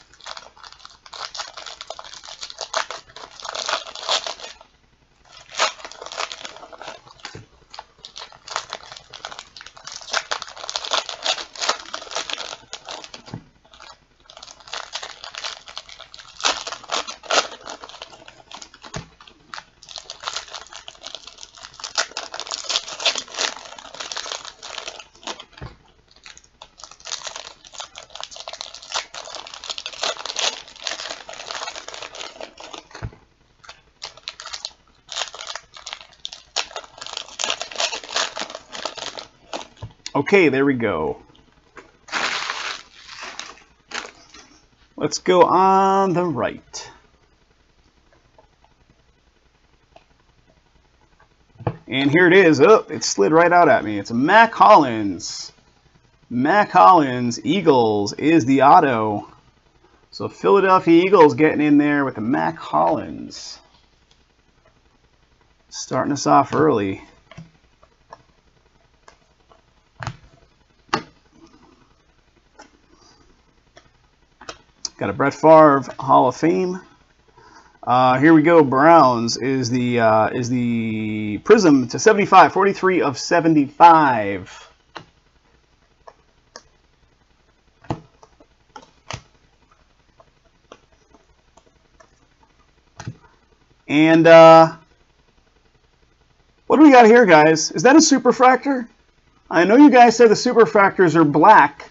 Okay, there we go. Let's go on the right. And here it is. Oh, it slid right out at me. It's a Mac Hollins. Mac Hollins, Eagles is the auto. So Philadelphia Eagles getting in there with the Mac Hollins. Starting us off early. Got a Brett Favre Hall of Fame. Here we go. Browns is the Prizm to 75, 43 of 75. And what do we got here, guys? Is that a superfractor? I know you guys said the superfractors are black.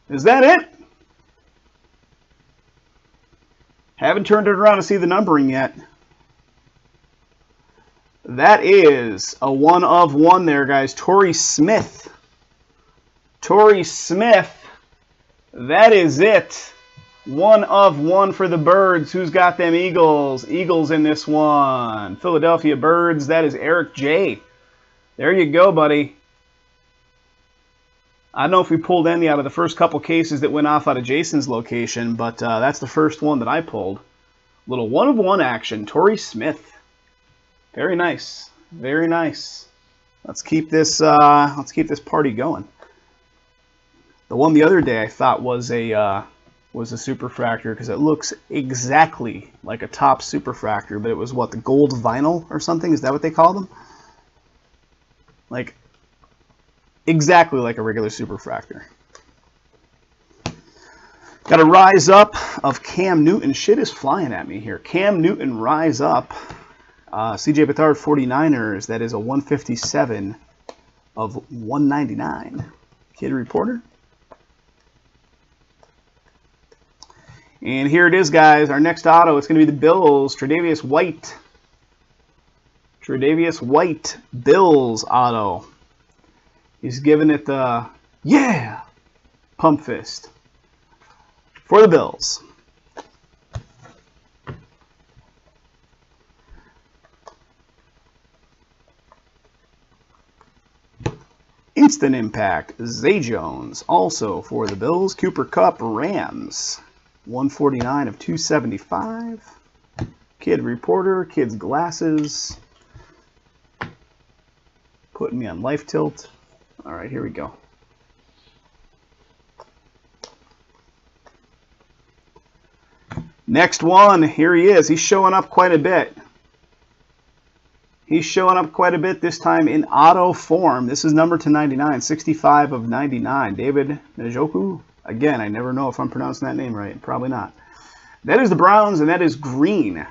Is that it? Haven't turned it around to see the numbering yet. That is a 1 of 1 there, guys. Torrey Smith. Torrey Smith. That is it. 1 of 1 for the Birds. Who's got them Eagles? Eagles in this one. Philadelphia Birds. That is Eric J. There you go, buddy. I don't know if we pulled any out of the first couple cases that went off out of Jason's location, but that's the first one that I pulled. Little 1 of 1 action. Torrey Smith. Very nice. Very nice. Let's keep this party going. The one the other day I thought was a was a superfractor because it looks exactly like a top superfractor, but it was what, the gold vinyl or something? Is that what they call them? Like exactly like a regular superfractor. Got a rise up of Cam Newton. Shit is flying at me here. Cam Newton rise up. CJ Beathard 49ers. That is a 157 of 199. Kid Reporter. And here it is, guys. Our next auto. It's going to be the Bills. Tre'Davious White. Tre'Davious White. Bills auto. He's giving it the, yeah, pump fist for the Bills. Instant Impact, Zay Jones, also for the Bills. Cooper Kupp, Rams, 149 of 275. Kid Reporter, Kid's Glasses. Putting me on life tilt. All right, here we go. Next one, here he is. He's showing up quite a bit. He's showing up quite a bit, this time in auto form. This is number to 99, 65 of 99. David Njoku. Again, I never know if I'm pronouncing that name right. Probably not. That is the Browns, and that is green.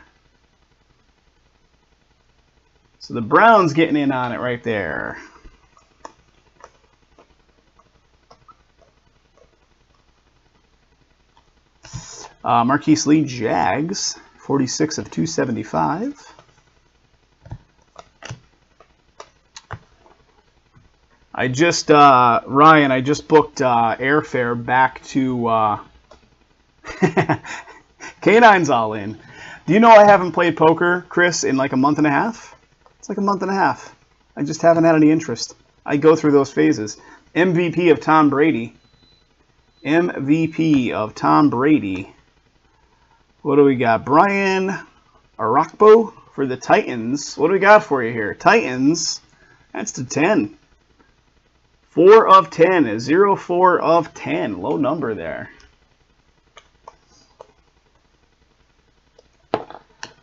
So the Browns getting in on it right there. Marquise Lee, Jags, 46 of 275. I just, Ryan, I just booked airfare back to, K9's all in. Do you know I haven't played poker, Chris, in like a month and a half? It's like a month and a half. I just haven't had any interest. I go through those phases. MVP of Tom Brady. MVP of Tom Brady. What do we got? Brian Arakpo for the Titans. What do we got for you here? Titans. That's to 10. 4 of 10. 0, 4 of 10. Low number there.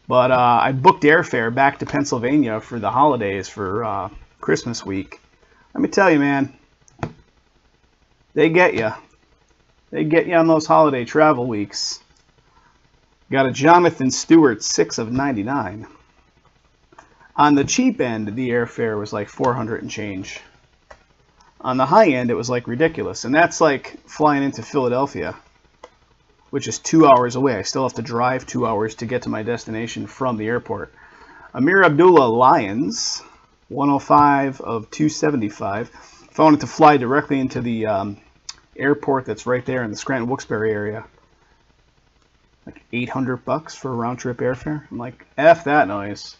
But I booked airfare back to Pennsylvania for the holidays for Christmas week. Let me tell you, man. They get you. They get you on those holiday travel weeks. Got a Jonathan Stewart, 6 of 99. On the cheap end, the airfare was like 400 and change. On the high end, it was like ridiculous. And that's like flying into Philadelphia, which is 2 hours away. I still have to drive 2 hours to get to my destination from the airport. Amir Abdullah, Lions, 105 of 275. If I wanted to fly directly into the airport that's right there in the Scranton-Wilkes-Barre area, like $800 for a round-trip airfare. I'm like, F that noise.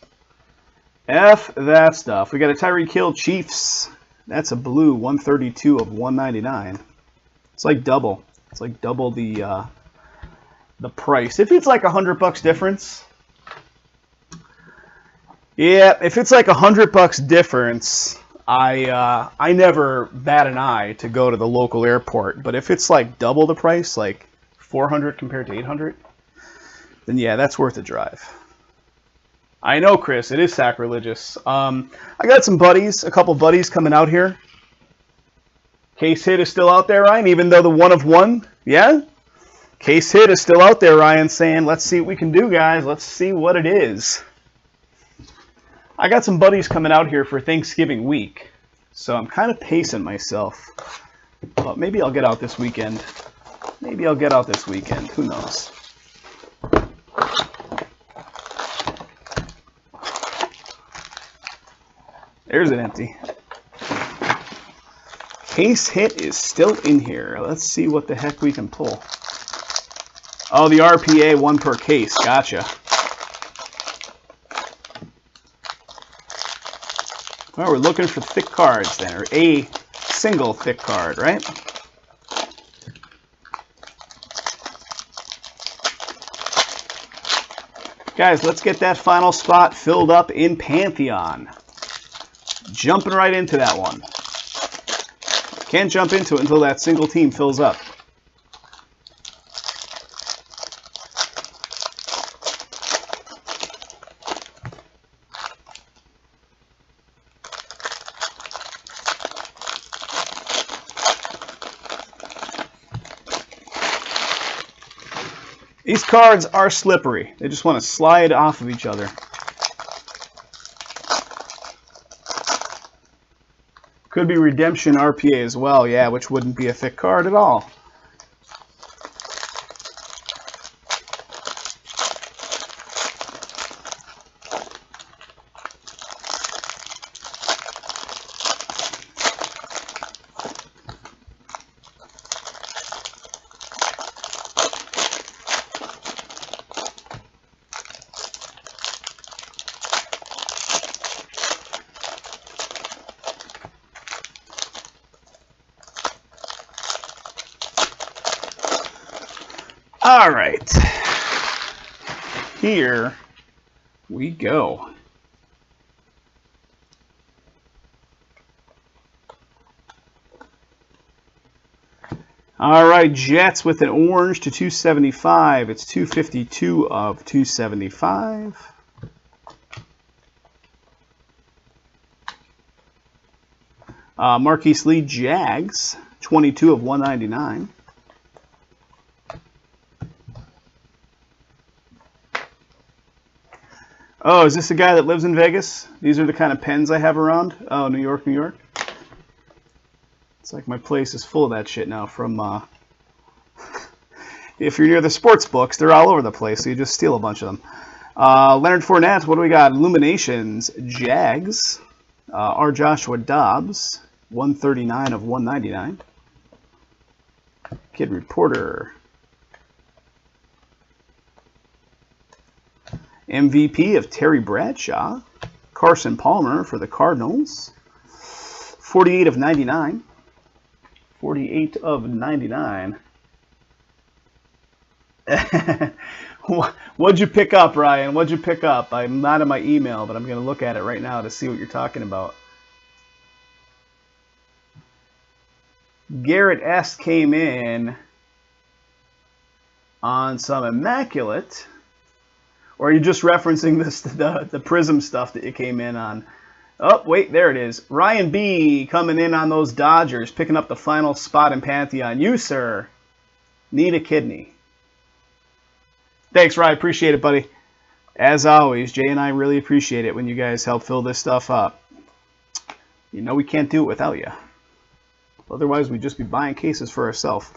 F that stuff. We got a Tyreek Hill, Chiefs. That's a blue, 132 of 199. It's like double. It's like double the price. If it's like $100 difference, yeah. If it's like $100 difference, I never bat an eye to go to the local airport. But if it's like double the price, like 400 compared to 800, then yeah, that's worth a drive. I know, Chris, it is sacrilegious. I got some buddies, a couple buddies coming out here. Case Hit is still out there, Ryan, even though the 1 of 1, yeah? Case Hit is still out there, Ryan, saying, let's see what we can do, guys. Let's see what it is. I got some buddies coming out here for Thanksgiving week, so I'm kind of pacing myself. But maybe I'll get out this weekend. Maybe I'll get out this weekend. Who knows? There's an empty. Case Hit is still in here. Let's see what the heck we can pull. Oh, the RPA, 1 per case. Gotcha. Well, we're looking for thick cards then, or a single thick card, right? Guys, let's get that final spot filled up in Pantheon. Jumping right into that one. Can't jump into it until that single team fills up. These cards are slippery. They just want to slide off of each other. Could be Redemption RPA as well, yeah, which wouldn't be a thick card at all. All right, here we go. All right, Jets with an orange to 275. It's 252 of 275. Marquise Lee, Jags, 22 of 199. Oh, is this a guy that lives in Vegas? These are the kind of pens I have around? Oh, New York, New York. It's like my place is full of that shit now from, if you're near the sports books, they're all over the place, so you just steal a bunch of them. Leonard Fournette, what do we got? Illuminations, Jags. R. Joshua Dobbs, 139 of 199. Kid Reporter. MVP of Terry Bradshaw. Carson Palmer for the Cardinals. 48 of 99. 48 of 99. What'd you pick up, Ryan? What'd you pick up? I'm not in my email, but I'm going to look at it right now to see what you're talking about. Garrett S. came in on some Immaculate. Or are you just referencing this, the Prizm stuff that you came in on? Oh, wait, there it is. Ryan B. coming in on those Dodgers, picking up the final spot in Pantheon. You, sir, need a kidney. Thanks, Ryan. Appreciate it, buddy. As always, Jay and I really appreciate it when you guys help fill this stuff up. You know we can't do it without you. Otherwise, we'd just be buying cases for ourselves.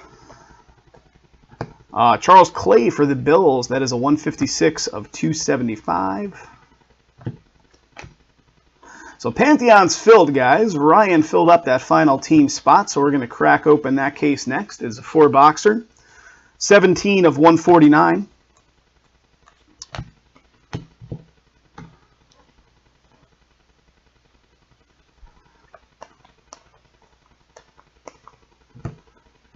Charles Clay for the Bills. That is a 156 of 275. So Pantheon's filled, guys. Ryan filled up that final team spot, so we're going to crack open that case next. It's a 4-boxer. 17 of 149.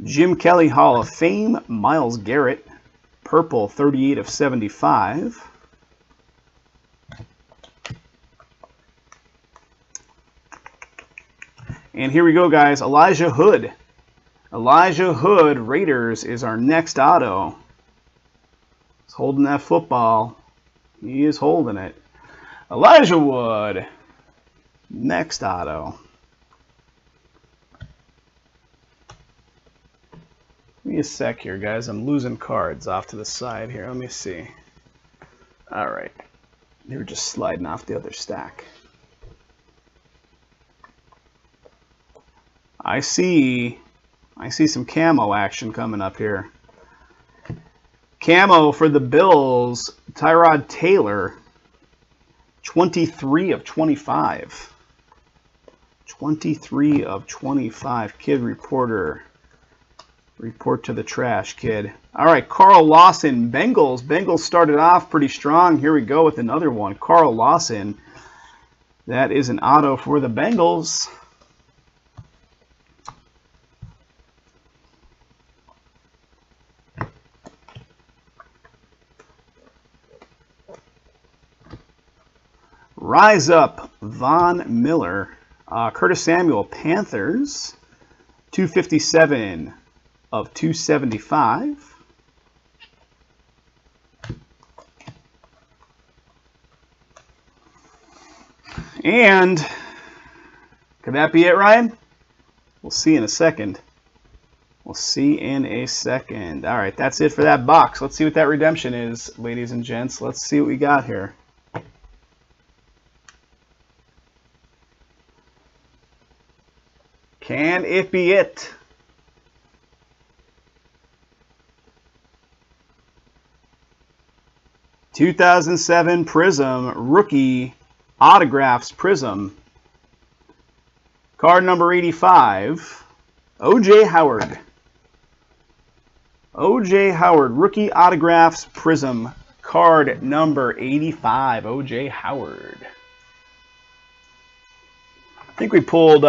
Jim Kelly Hall of Fame, Myles Garrett, purple, 38 of 75. And here we go, guys. Elijah Hood. Elijah Hood, Raiders, is our next auto. He's holding that football. He is holding it. Elijah Wood, next auto. Give me a sec here, guys. I'm losing cards off to the side here. Let me see. All right. They were just sliding off the other stack. I see some camo action coming up here. Camo for the Bills, Tyrod Taylor, 23 of 25. 23 of 25. Kid Reporter. Report to the trash, kid. All right, Carl Lawson, Bengals. Bengals started off pretty strong. Here we go with another one. Carl Lawson. That is an auto for the Bengals. Rise Up, Von Miller. Curtis Samuel, Panthers. 257 of 275. And could that be it, Ryan? We'll see in a second. We'll see in a second. All right, that's it for that box. Let's see what that redemption is, ladies and gents. Let's see what we got here. Can it be it? (2007) Prizm Rookie Autographs Prizm. Card number 85, O.J. Howard. O.J. Howard, Rookie Autographs Prizm. Card number 85, O.J. Howard. I think we pulled...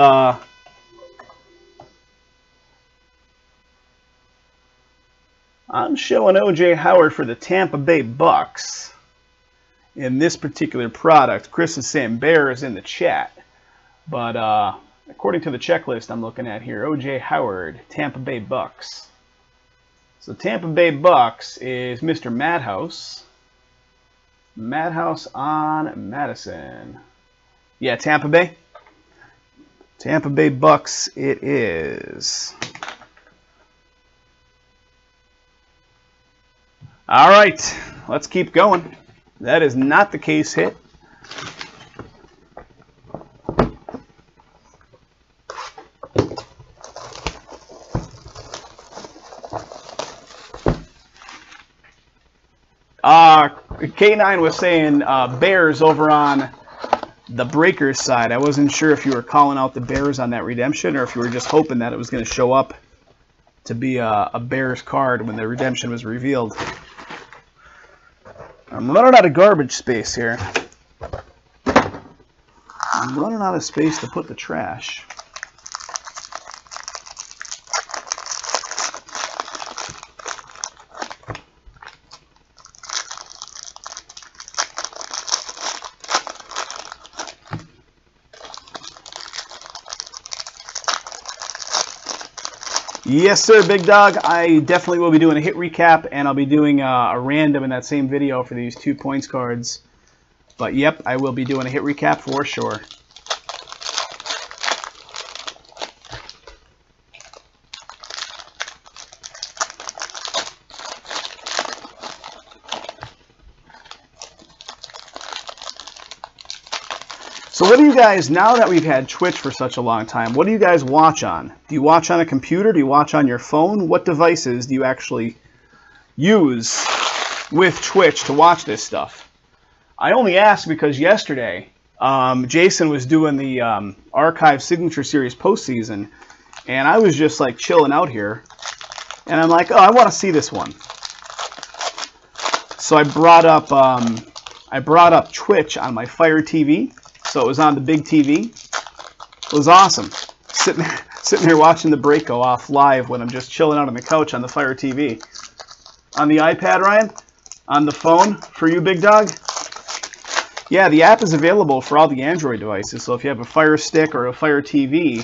I'm showing O.J. Howard for the Tampa Bay Bucks in this particular product. Chris is saying Bears in the chat. But according to the checklist I'm looking at here, O.J. Howard, Tampa Bay Bucks. So Tampa Bay Bucks is Mr. Madhouse. Madhouse on Madison. Yeah, Tampa Bay. Tampa Bay Bucks it is. All right, let's keep going. That is not the case hit. K9 was saying Bears over on the Breakers side. I wasn't sure if you were calling out the Bears on that redemption or if you were just hoping that it was going to show up to be a Bears card when the redemption was revealed. I'm running out of garbage space here. I'm running out of space to put the trash. Yes, sir, Big Dog. I definitely will be doing a hit recap, and I'll be doing a random in that same video for these 2 points cards. But, yep, I will be doing a hit recap for sure. So what do you guys, now that we've had Twitch for such a long time, what do you guys watch on? Do you watch on a computer? Do you watch on your phone? What devices do you actually use with Twitch to watch this stuff? I only ask because yesterday, Jason was doing the Archive Signature Series postseason, and I was just like chilling out here, and I'm like, oh, I want to see this one. So I brought up Twitch on my Fire TV. So it was on the big TV. It was awesome. Sitting there watching the break go off live when I'm just chilling out on the couch on the Fire TV. On the iPad, Ryan? On the phone for you, Big Dog? Yeah, the app is available for all the Android devices. So if you have a Fire Stick or a Fire TV,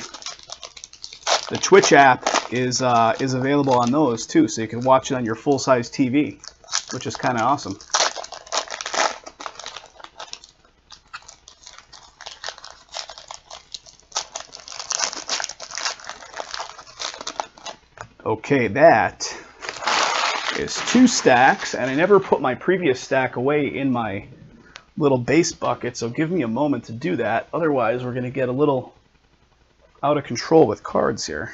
the Twitch app is available on those too. So you can watch it on your full-size TV, which is kind of awesome. Okay, that is 2 stacks, and I never put my previous stack away in my little base bucket, so give me a moment to do that. Otherwise, we're going to get a little out of control with cards here.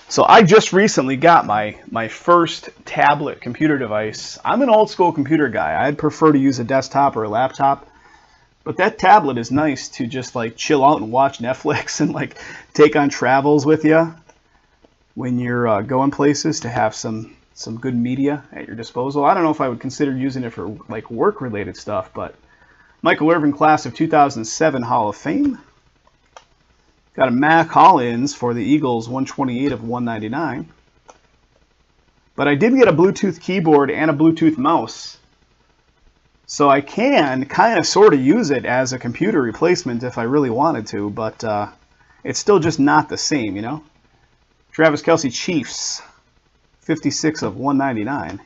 So I just recently got my first tablet computer device. I'm an old school computer guy. I'd prefer to use a desktop or a laptop. But that tablet is nice to just like chill out and watch Netflix and like take on travels with you when you're going places, to have some good media at your disposal. I don't know if I would consider using it for like work related stuff, but Michael Irvin class of 2007 Hall of Fame. Got a Mac Hollins for the Eagles, 128 of 199. But I did get a Bluetooth keyboard and a Bluetooth mouse. So I can kind of sort of use it as a computer replacement if I really wanted to, but it's still just not the same, you know? Travis Kelce Chiefs, 56 of 199.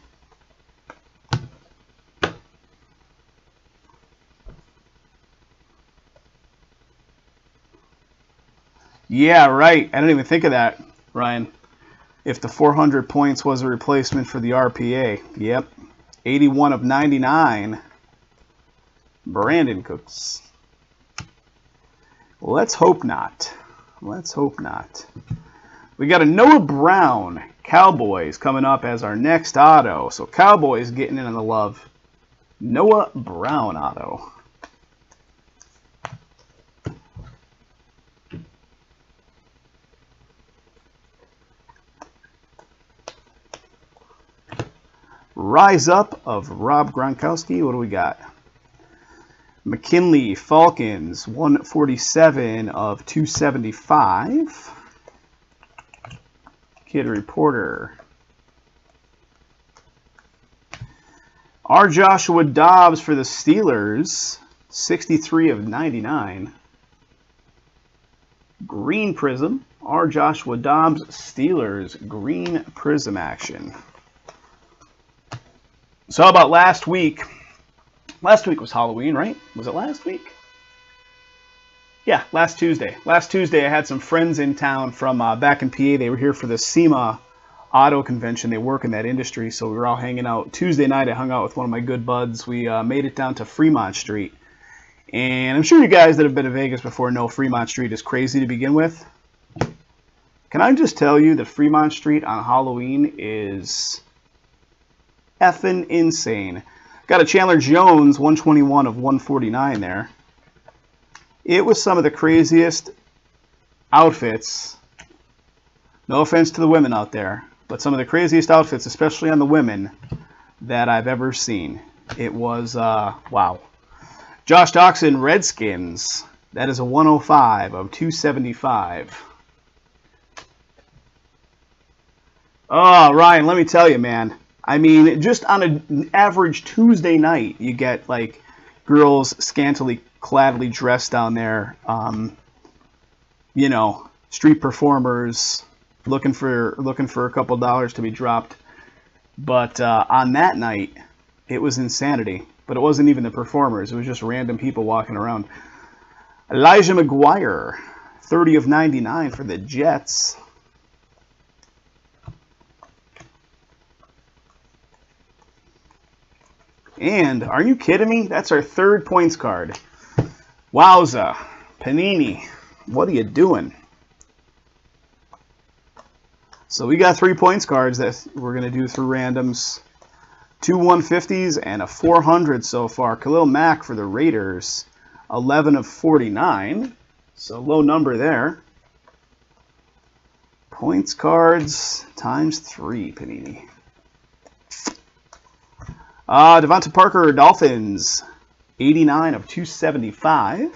Yeah, right. I didn't even think of that, Ryan. If the 400 points was a replacement for the RPA. Yep. 81 of 99. Brandon Cooks. Let's hope not. Let's hope not. We got a Noah Brown Cowboys coming up as our next auto. So Cowboys getting in on the love. Noah Brown auto. Rise Up of Rob Gronkowski. What do we got? McKinley Falcons, 147 of 275. Kid Reporter. R. Joshua Dobbs for the Steelers, 63 of 99. Green Prism. R. Joshua Dobbs, Steelers, green Prism action. So how about last week? Last week was Halloween, right? Was it last week? Yeah, last Tuesday. Last Tuesday I had some friends in town from back in PA. They were here for the SEMA auto convention. They work in that industry, so we were all hanging out. Tuesday night I hung out with one of my good buds. We made it down to Fremont Street. And I'm sure you guys that have been to Vegas before know Fremont Street is crazy to begin with. Can I just tell you that Fremont Street on Halloween is effing insane. Got a Chandler Jones 121 of 149 there. It was some of the craziest outfits. No offense to the women out there, but some of the craziest outfits, especially on the women, that I've ever seen. It was, wow. Josh Doxson, Redskins. That is a 105 of 275. Oh, Ryan, let me tell you, man. I mean, just on an average Tuesday night, you get, like, girls scantily claddly dressed down there. You know, street performers looking for a couple dollars to be dropped. But on that night, it was insanity. But it wasn't even the performers. It was just random people walking around. Elijah McGuire, 30 of 99 for the Jets. And, are you kidding me? That's our third points card. Wowza. Panini. What are you doing? So we got 3 points cards that we're going to do through randoms. 2 150s and a 400 so far. Khalil Mack for the Raiders. 11 of 49. So low number there. Points cards times 3, Panini. Devonta Parker, Dolphins, 89 of 275.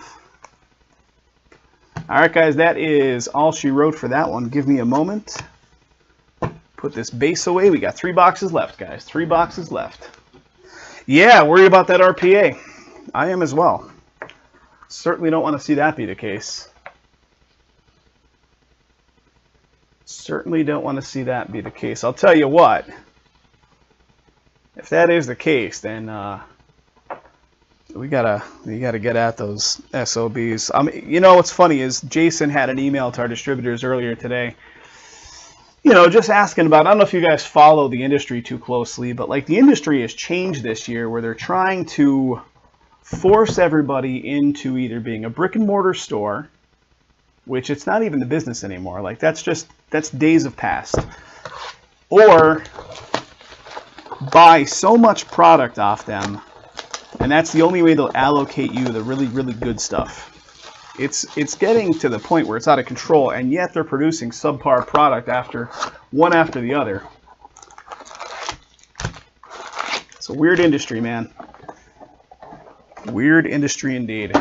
All right, guys, that is all she wrote for that one. Give me a moment. Put this base away. We got 3 boxes left, guys. 3 boxes left. Yeah, worried about that RPA. I am as well. Certainly don't want to see that be the case. Certainly don't want to see that be the case. I'll tell you what. If that is the case, then we gotta get at those SOBs. You know what's funny is Jason had an email to our distributors earlier today. You know, just asking about. I don't know if you guys follow the industry too closely, but like the industry has changed this year, where they're trying to force everybody into either being a brick and mortar store, which it's not even the business anymore. Like that's days of past, or buy so much product off them, and that's the only way they'll allocate you the really, really good stuff. It's getting to the point where it's out of control, and yet they're producing subpar product one after the other. It's a weird industry, man. Weird industry indeed.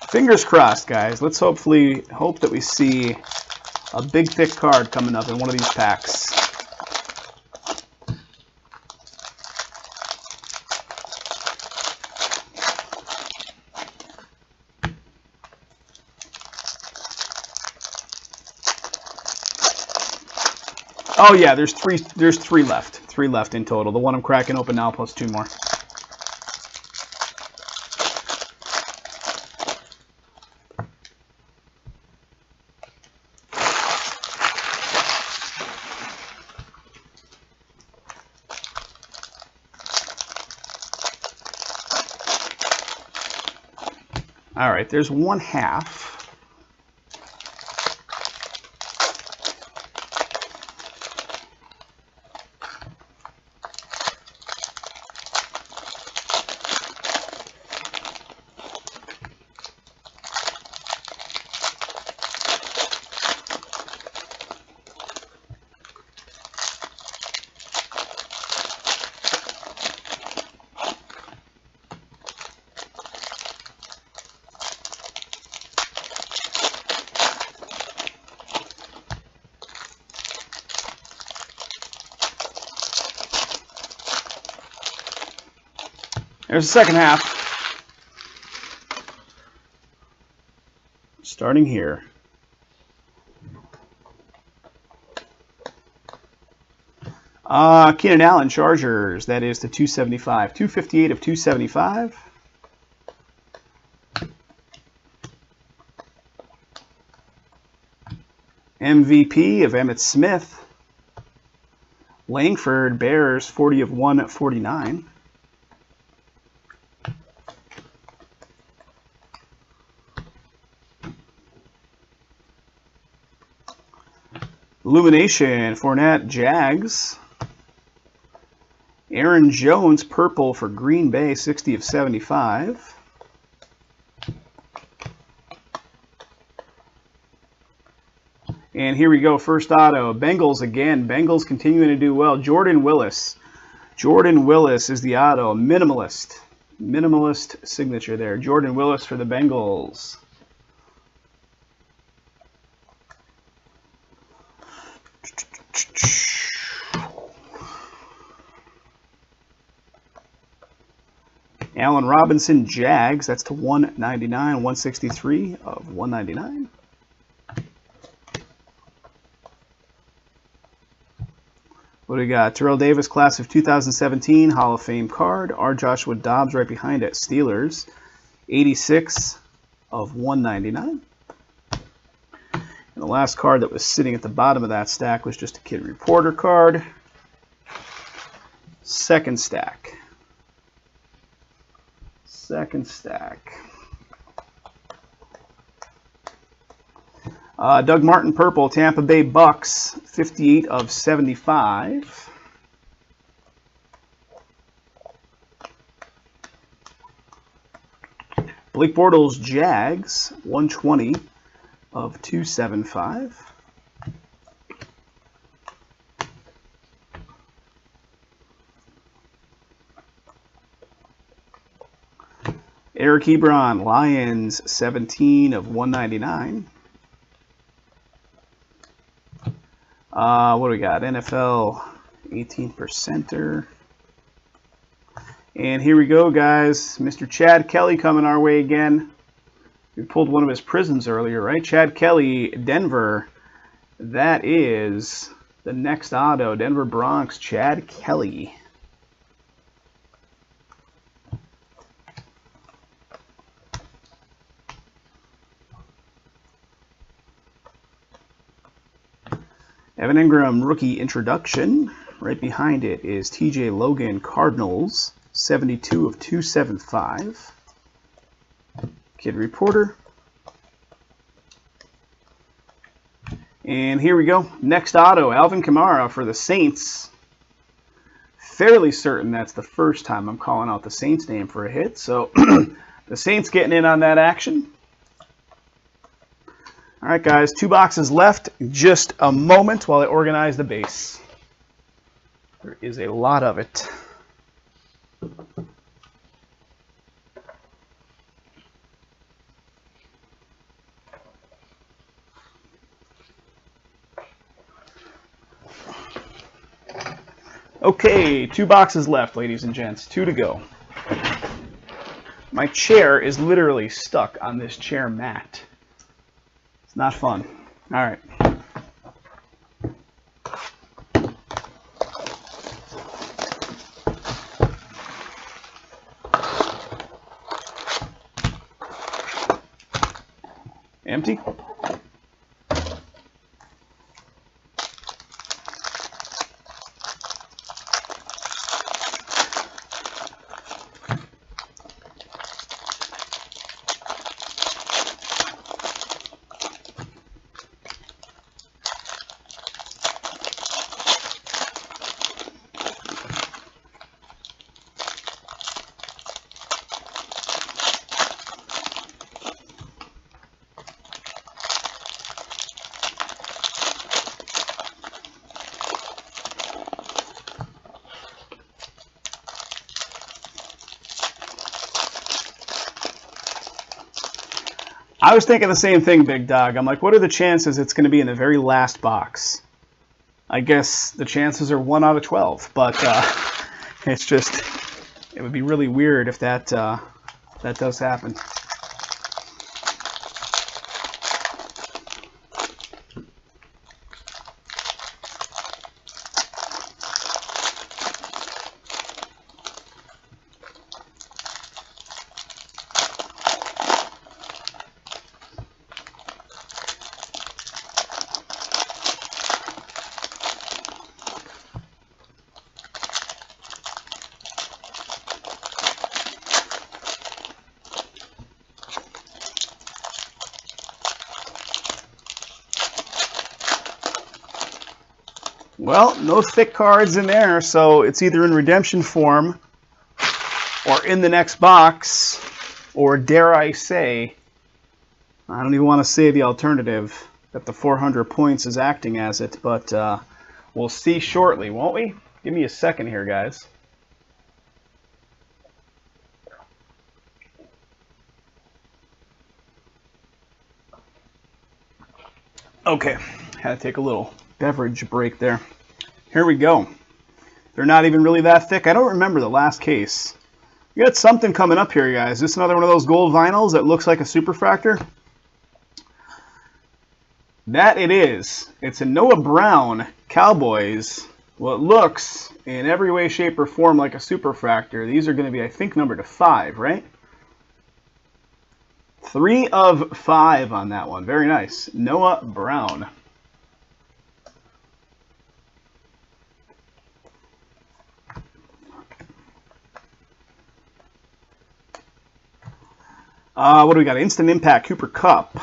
Fingers crossed, guys. Let's hope that we see a big, thick card coming up in one of these packs. Oh yeah, there's three left. 3 left in total. The one I'm cracking open now plus 2 more. All right, there's 1/2. There's the second half. Starting here. Keenan Allen, Chargers. That is the 275. 258 of 275. MVP of Emmitt Smith. Langford, Bears, 40 of 149. Illumination, Fournette, Jags. Aaron Jones, purple for Green Bay, 60 of 75. And here we go, first auto. Bengals again. Bengals continuing to do well. Jordan Willis. Jordan Willis is the auto. Minimalist. Minimalist signature there. Jordan Willis for the Bengals. Allen Robinson, Jags. That's to 199, 163 of 199. What do we got? Terrell Davis, class of 2017, Hall of Fame card. R. Joshua Dobbs right behind it. Steelers, 86 of 199. And the last card that was sitting at the bottom of that stack was just a Kid Reporter card. Second stack. Second stack. Doug Martin, purple, Tampa Bay Bucks, 58 of 75. Blake Bortles, Jags, 120 of 275. Eric Ebron, Lions, 17 of 199. What do we got? NFL 18%er. And here we go, guys. Mr. Chad Kelly coming our way again. We pulled one of his Prizms earlier, right? Chad Kelly, Denver. That is the next auto. Denver Broncos, Chad Kelly. Evan Ingram, rookie introduction. Right behind it is TJ Logan, Cardinals, 72 of 275. Kid Reporter. And here we go. Next auto, Alvin Kamara for the Saints. Fairly certain that's the first time I'm calling out the Saints name for a hit. So the Saints getting in on that action. All right, guys, 2 boxes left. Just a moment while I organize the base. There is a lot of it. Okay, 2 boxes left, ladies and gents. 2 to go. My chair is literally stuck on this chair mat. It's not fun. All right. Empty. I was thinking the same thing, Big Dog. I'm like, what are the chances it's going to be in the very last box? I guess the chances are 1 out of 12, but it's just, it would be really weird if that that does happen. Well, no thick cards in there, so it's either in redemption form or in the next box, or dare I say, I don't even want to say the alternative, that the 400 points is acting as it, but we'll see shortly, won't we? Give me a second here, guys. Okay, had to take a little beverage break there. Here we go. They're not even really that thick. I don't remember the last case. We got something coming up here, guys. Is this another one of those gold vinyls that looks like a superfractor? That it is. It's a Noah Brown Cowboys. Well, it looks in every way, shape, or form like a superfractor. These are going to be, I think, numbered to 5, right? 3 of 5 on that one. Very nice. Noah Brown. What do we got? Instant Impact Cooper Kupp.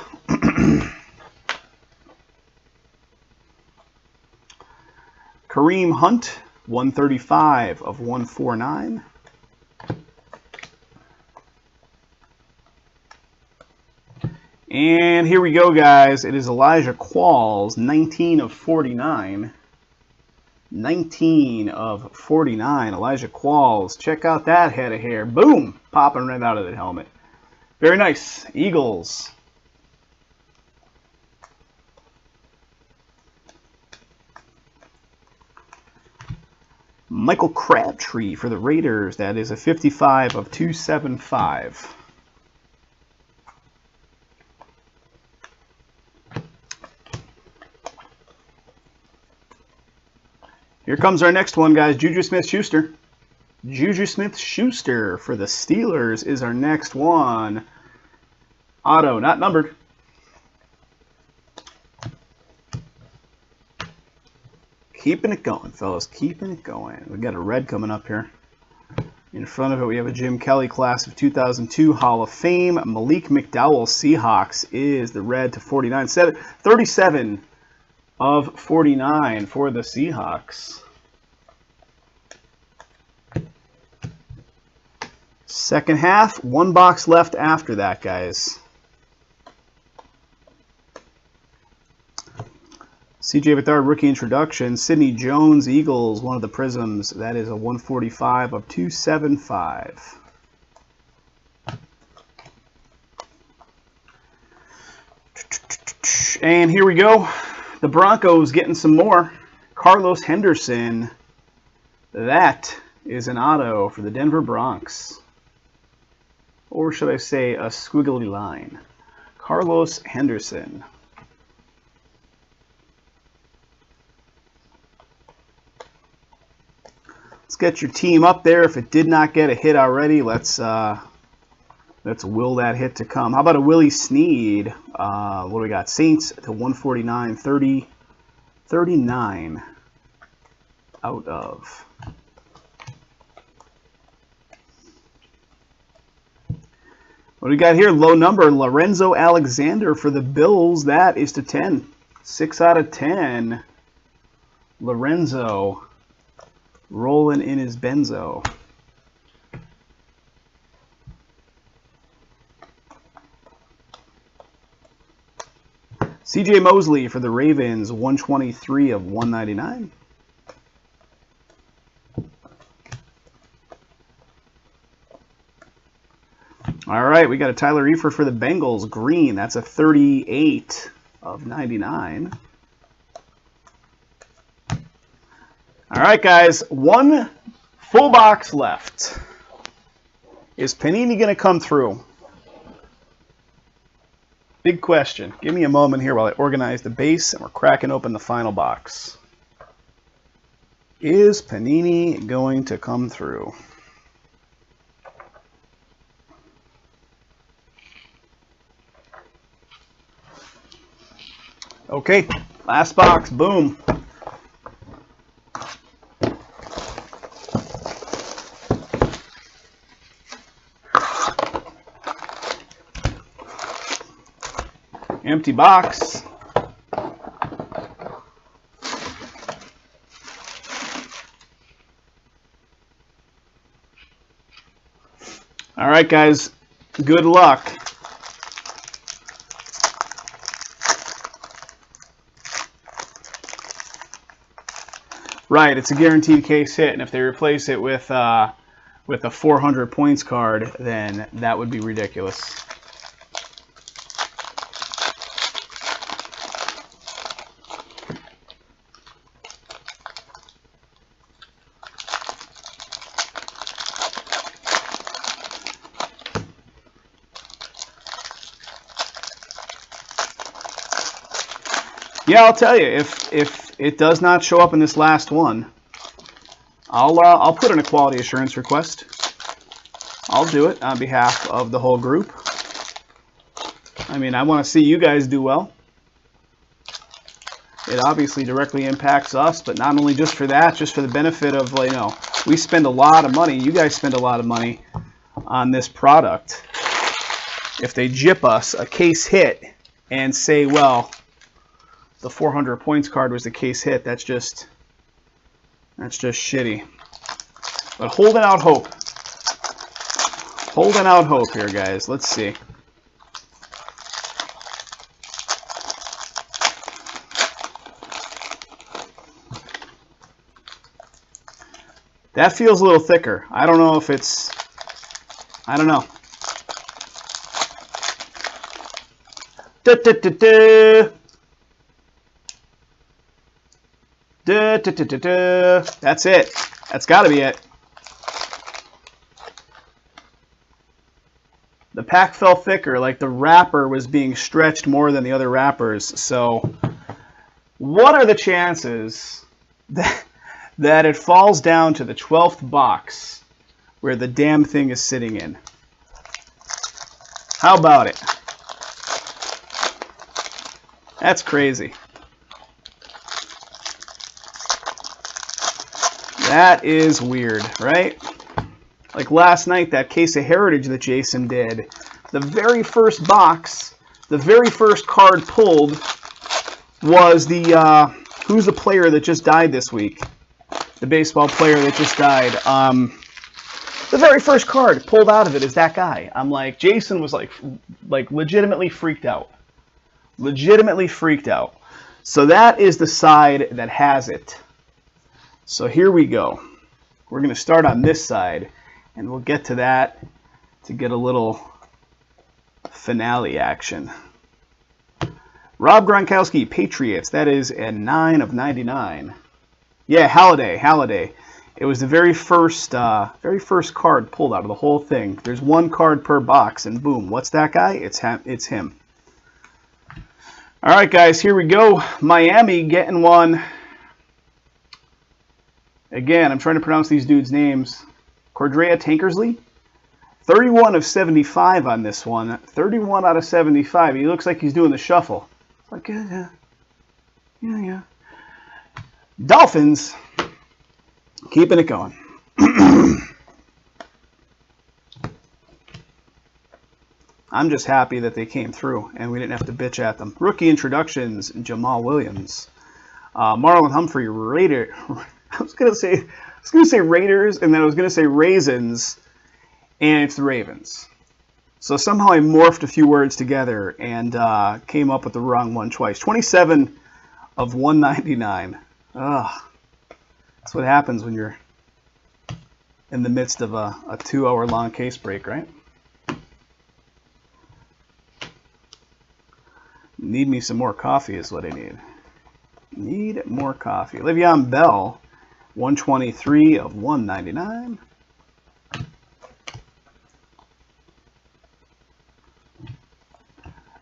Kareem Hunt, 135 of 149. And here we go, guys. It is Elijah Qualls, 19 of 49. 19 of 49. Elijah Qualls. Check out that head of hair. Boom! Popping right out of the helmet. Very nice. Eagles. Michael Crabtree for the Raiders. That is a 55 of 275. Here comes our next one, guys. Juju Smith-Schuster. Juju Smith-Schuster for the Steelers is our next one. Auto, not numbered. Keeping it going, fellas. Keeping it going. We got a red coming up here. In front of it, we have a Jim Kelly class of 2002 Hall of Fame. Malik McDowell Seahawks is the red to 49. 37 of 49 for the Seahawks. Second half, one box left after that, guys. CJ Beathard, rookie introduction. Sidney Jones, Eagles, one of the Prizms. That is a 145 of 275. And here we go. The Broncos getting some more. Carlos Henderson. That is an auto for the Denver Broncos. Or should I say a squiggly line. Carlos Henderson. Let's get your team up there. If it did not get a hit already, let's will that hit to come. How about a Willie Snead? What do we got? Saints to 149, 30, 39 out of. What do we got here? Low number, Lorenzo Alexander for the Bills. That is to 10. 6 out of 10. Lorenzo rolling in his benzo. CJ Mosley for the Ravens, 123 of 199. All All right, we got a Tyler Eifert for the Bengals, green. That's a 38 of 99. All right, guys, one full box left. Is Panini going to come through? Big question. Give me a moment here while I organize the base and we're cracking open the final box. Is Panini going to come through? Okay, last box, boom. Empty box. All right, guys, good luck. Right, it's a guaranteed case hit, and if they replace it with a 400 points card, then that would be ridiculous. Yeah, I'll tell you, if it does not show up in this last one, I'll put in a quality assurance request. I'll do it on behalf of the whole group. I mean, I want to see you guys do well. It obviously directly impacts us, but not only just for that, just for the benefit of, you know, we spend a lot of money, you guys spend a lot of money on this product. If they jip us a case hit and say, well, the 400 points card was the case hit, that's just shitty. But holding out hope. Holding out hope here, guys. Let's see. That feels a little thicker. I don't know if it's... I don't know. Da-da-da-da. That's it. That's got to be it. The pack fell thicker, like the wrapper was being stretched more than the other wrappers. So what are the chances that it falls down to the 12th box where the damn thing is sitting in? How about it? That's crazy. That is weird, right? Like last night, that case of Heritage that Jason did, the very first box, the very first card pulled was the, who's the player that just died this week? The baseball player that just died. The very first card pulled out of it is that guy. I'm like, Jason was like legitimately freaked out. Legitimately freaked out. So that is the side that has it. So here we go. We're going to start on this side, and we'll get to that to get a little finale action. Rob Gronkowski, Patriots. That is a 9 of 99. Yeah, Halliday. It was the very first card pulled out of the whole thing. There's one card per box, and boom, what's that guy? It's him. All right, guys, here we go. Miami getting one. Again, I'm trying to pronounce these dudes' names. Cordrea Tankersley. 31 of 75 on this one. 31 out of 75. He looks like he's doing the shuffle. Like, yeah. Dolphins. Keeping it going. I'm just happy that they came through and we didn't have to bitch at them. Rookie introductions, Jamal Williams. Marlon Humphrey, Raider. I was gonna say Raiders, and then I was gonna say Raisins, and it's the Ravens. So somehow I morphed a few words together and came up with the wrong one twice. 27 of 199. Ugh. That's what happens when you're in the midst of a 2-hour long case break, right? Need me some more coffee is what I need. Need more coffee. Le'Veon Bell, 123 of 199.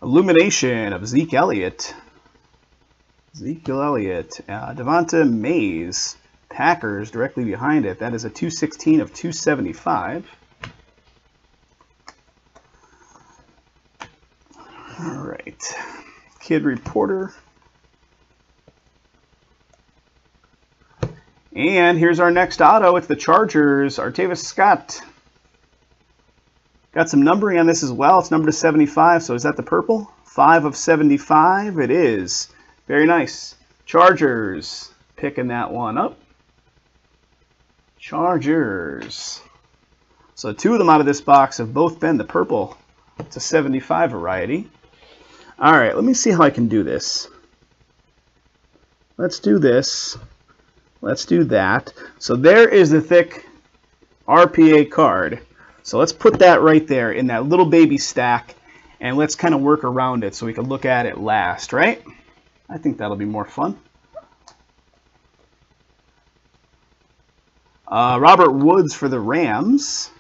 Illumination of Zeke Elliott. Ezekiel Elliott. Devonta Mays. Packers directly behind it. That is a 216 of 275. All right. Kid Reporter. And here's our next auto. It's the Chargers. Artavis Scott. Got some numbering on this as well. It's numbered to 75, so is that the purple? 5 of 75, it is. Very nice. Chargers, picking that one up. Chargers. So 2 of them out of this box have both been the purple to 75 variety. All right, let me see how I can do this. Let's do this. Let's do that. So there is the thick RPA card. So let's put that right there in that little baby stack, and let's kind of work around it so we can look at it last, right? I think that'll be more fun. Robert Woods for the Rams,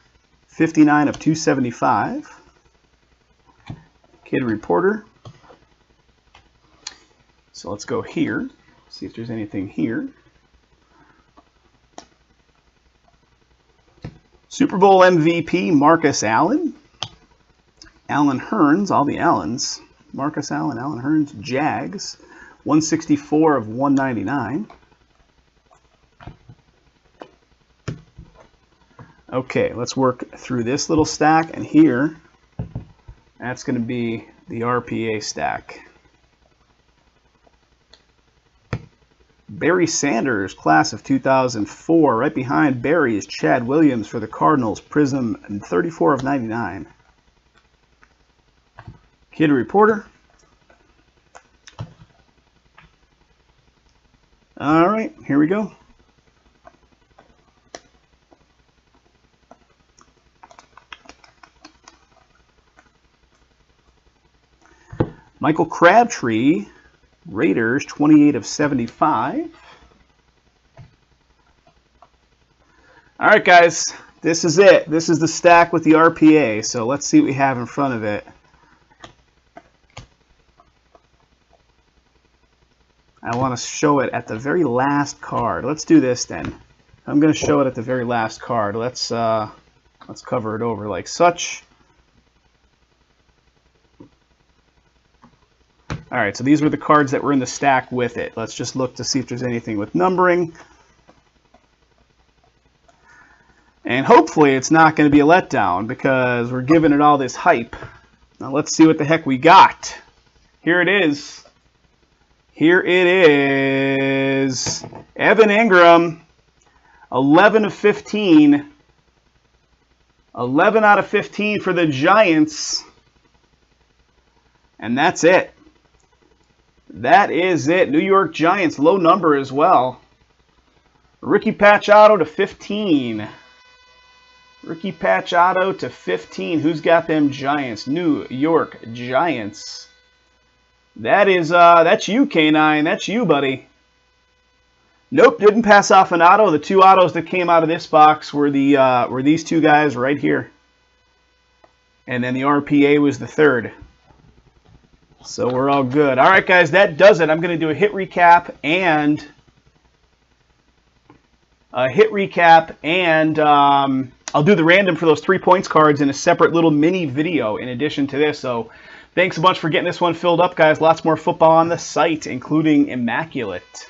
59 of 275. Kid Reporter. So let's go here, see if there's anything here. Super Bowl MVP, Marcus Allen. Allen Hurns, all the Allens. Marcus Allen, Allen Hurns, Jags. 164 of 199. Okay, let's work through this little stack, and here, that's going to be the RPA stack. Barry Sanders, class of 2004. Right behind Barry is Chad Williams for the Cardinals. Prizm, 34 of 99. Kid Reporter. All right, here we go. Michael Crabtree, Raiders, 28 of 75. All right, guys, this is it. This is the stack with the RPA. So let's see what we have in front of it. I want to show it at the very last card. Let's do this then. I'm going to show it at the very last card. Let's cover it over like such. All right, so these were the cards that were in the stack with it. Let's just look to see if there's anything with numbering. And hopefully it's not going to be a letdown because we're giving it all this hype. Now let's see what the heck we got. Here it is. Here it is. Evan Ingram, 11 of 15. 11 out of 15 for the Giants. And that's it. That is it. New York Giants, low number as well. Ricky Patch auto to 15. Ricky Patch auto to 15. Who's got them Giants? New York Giants. That is, that's you, K9. That's you, buddy. Nope, didn't pass off an auto. The 2 autos that came out of this box were these 2 guys right here. And then the RPA was the 3rd. So we're all good. All right, guys, that does it. I'm going to do a hit recap and I'll do the random for those 3 points cards in a separate little mini video in addition to this. So thanks a bunch for getting this one filled up, guys. Lots more football on the site, including Immaculate.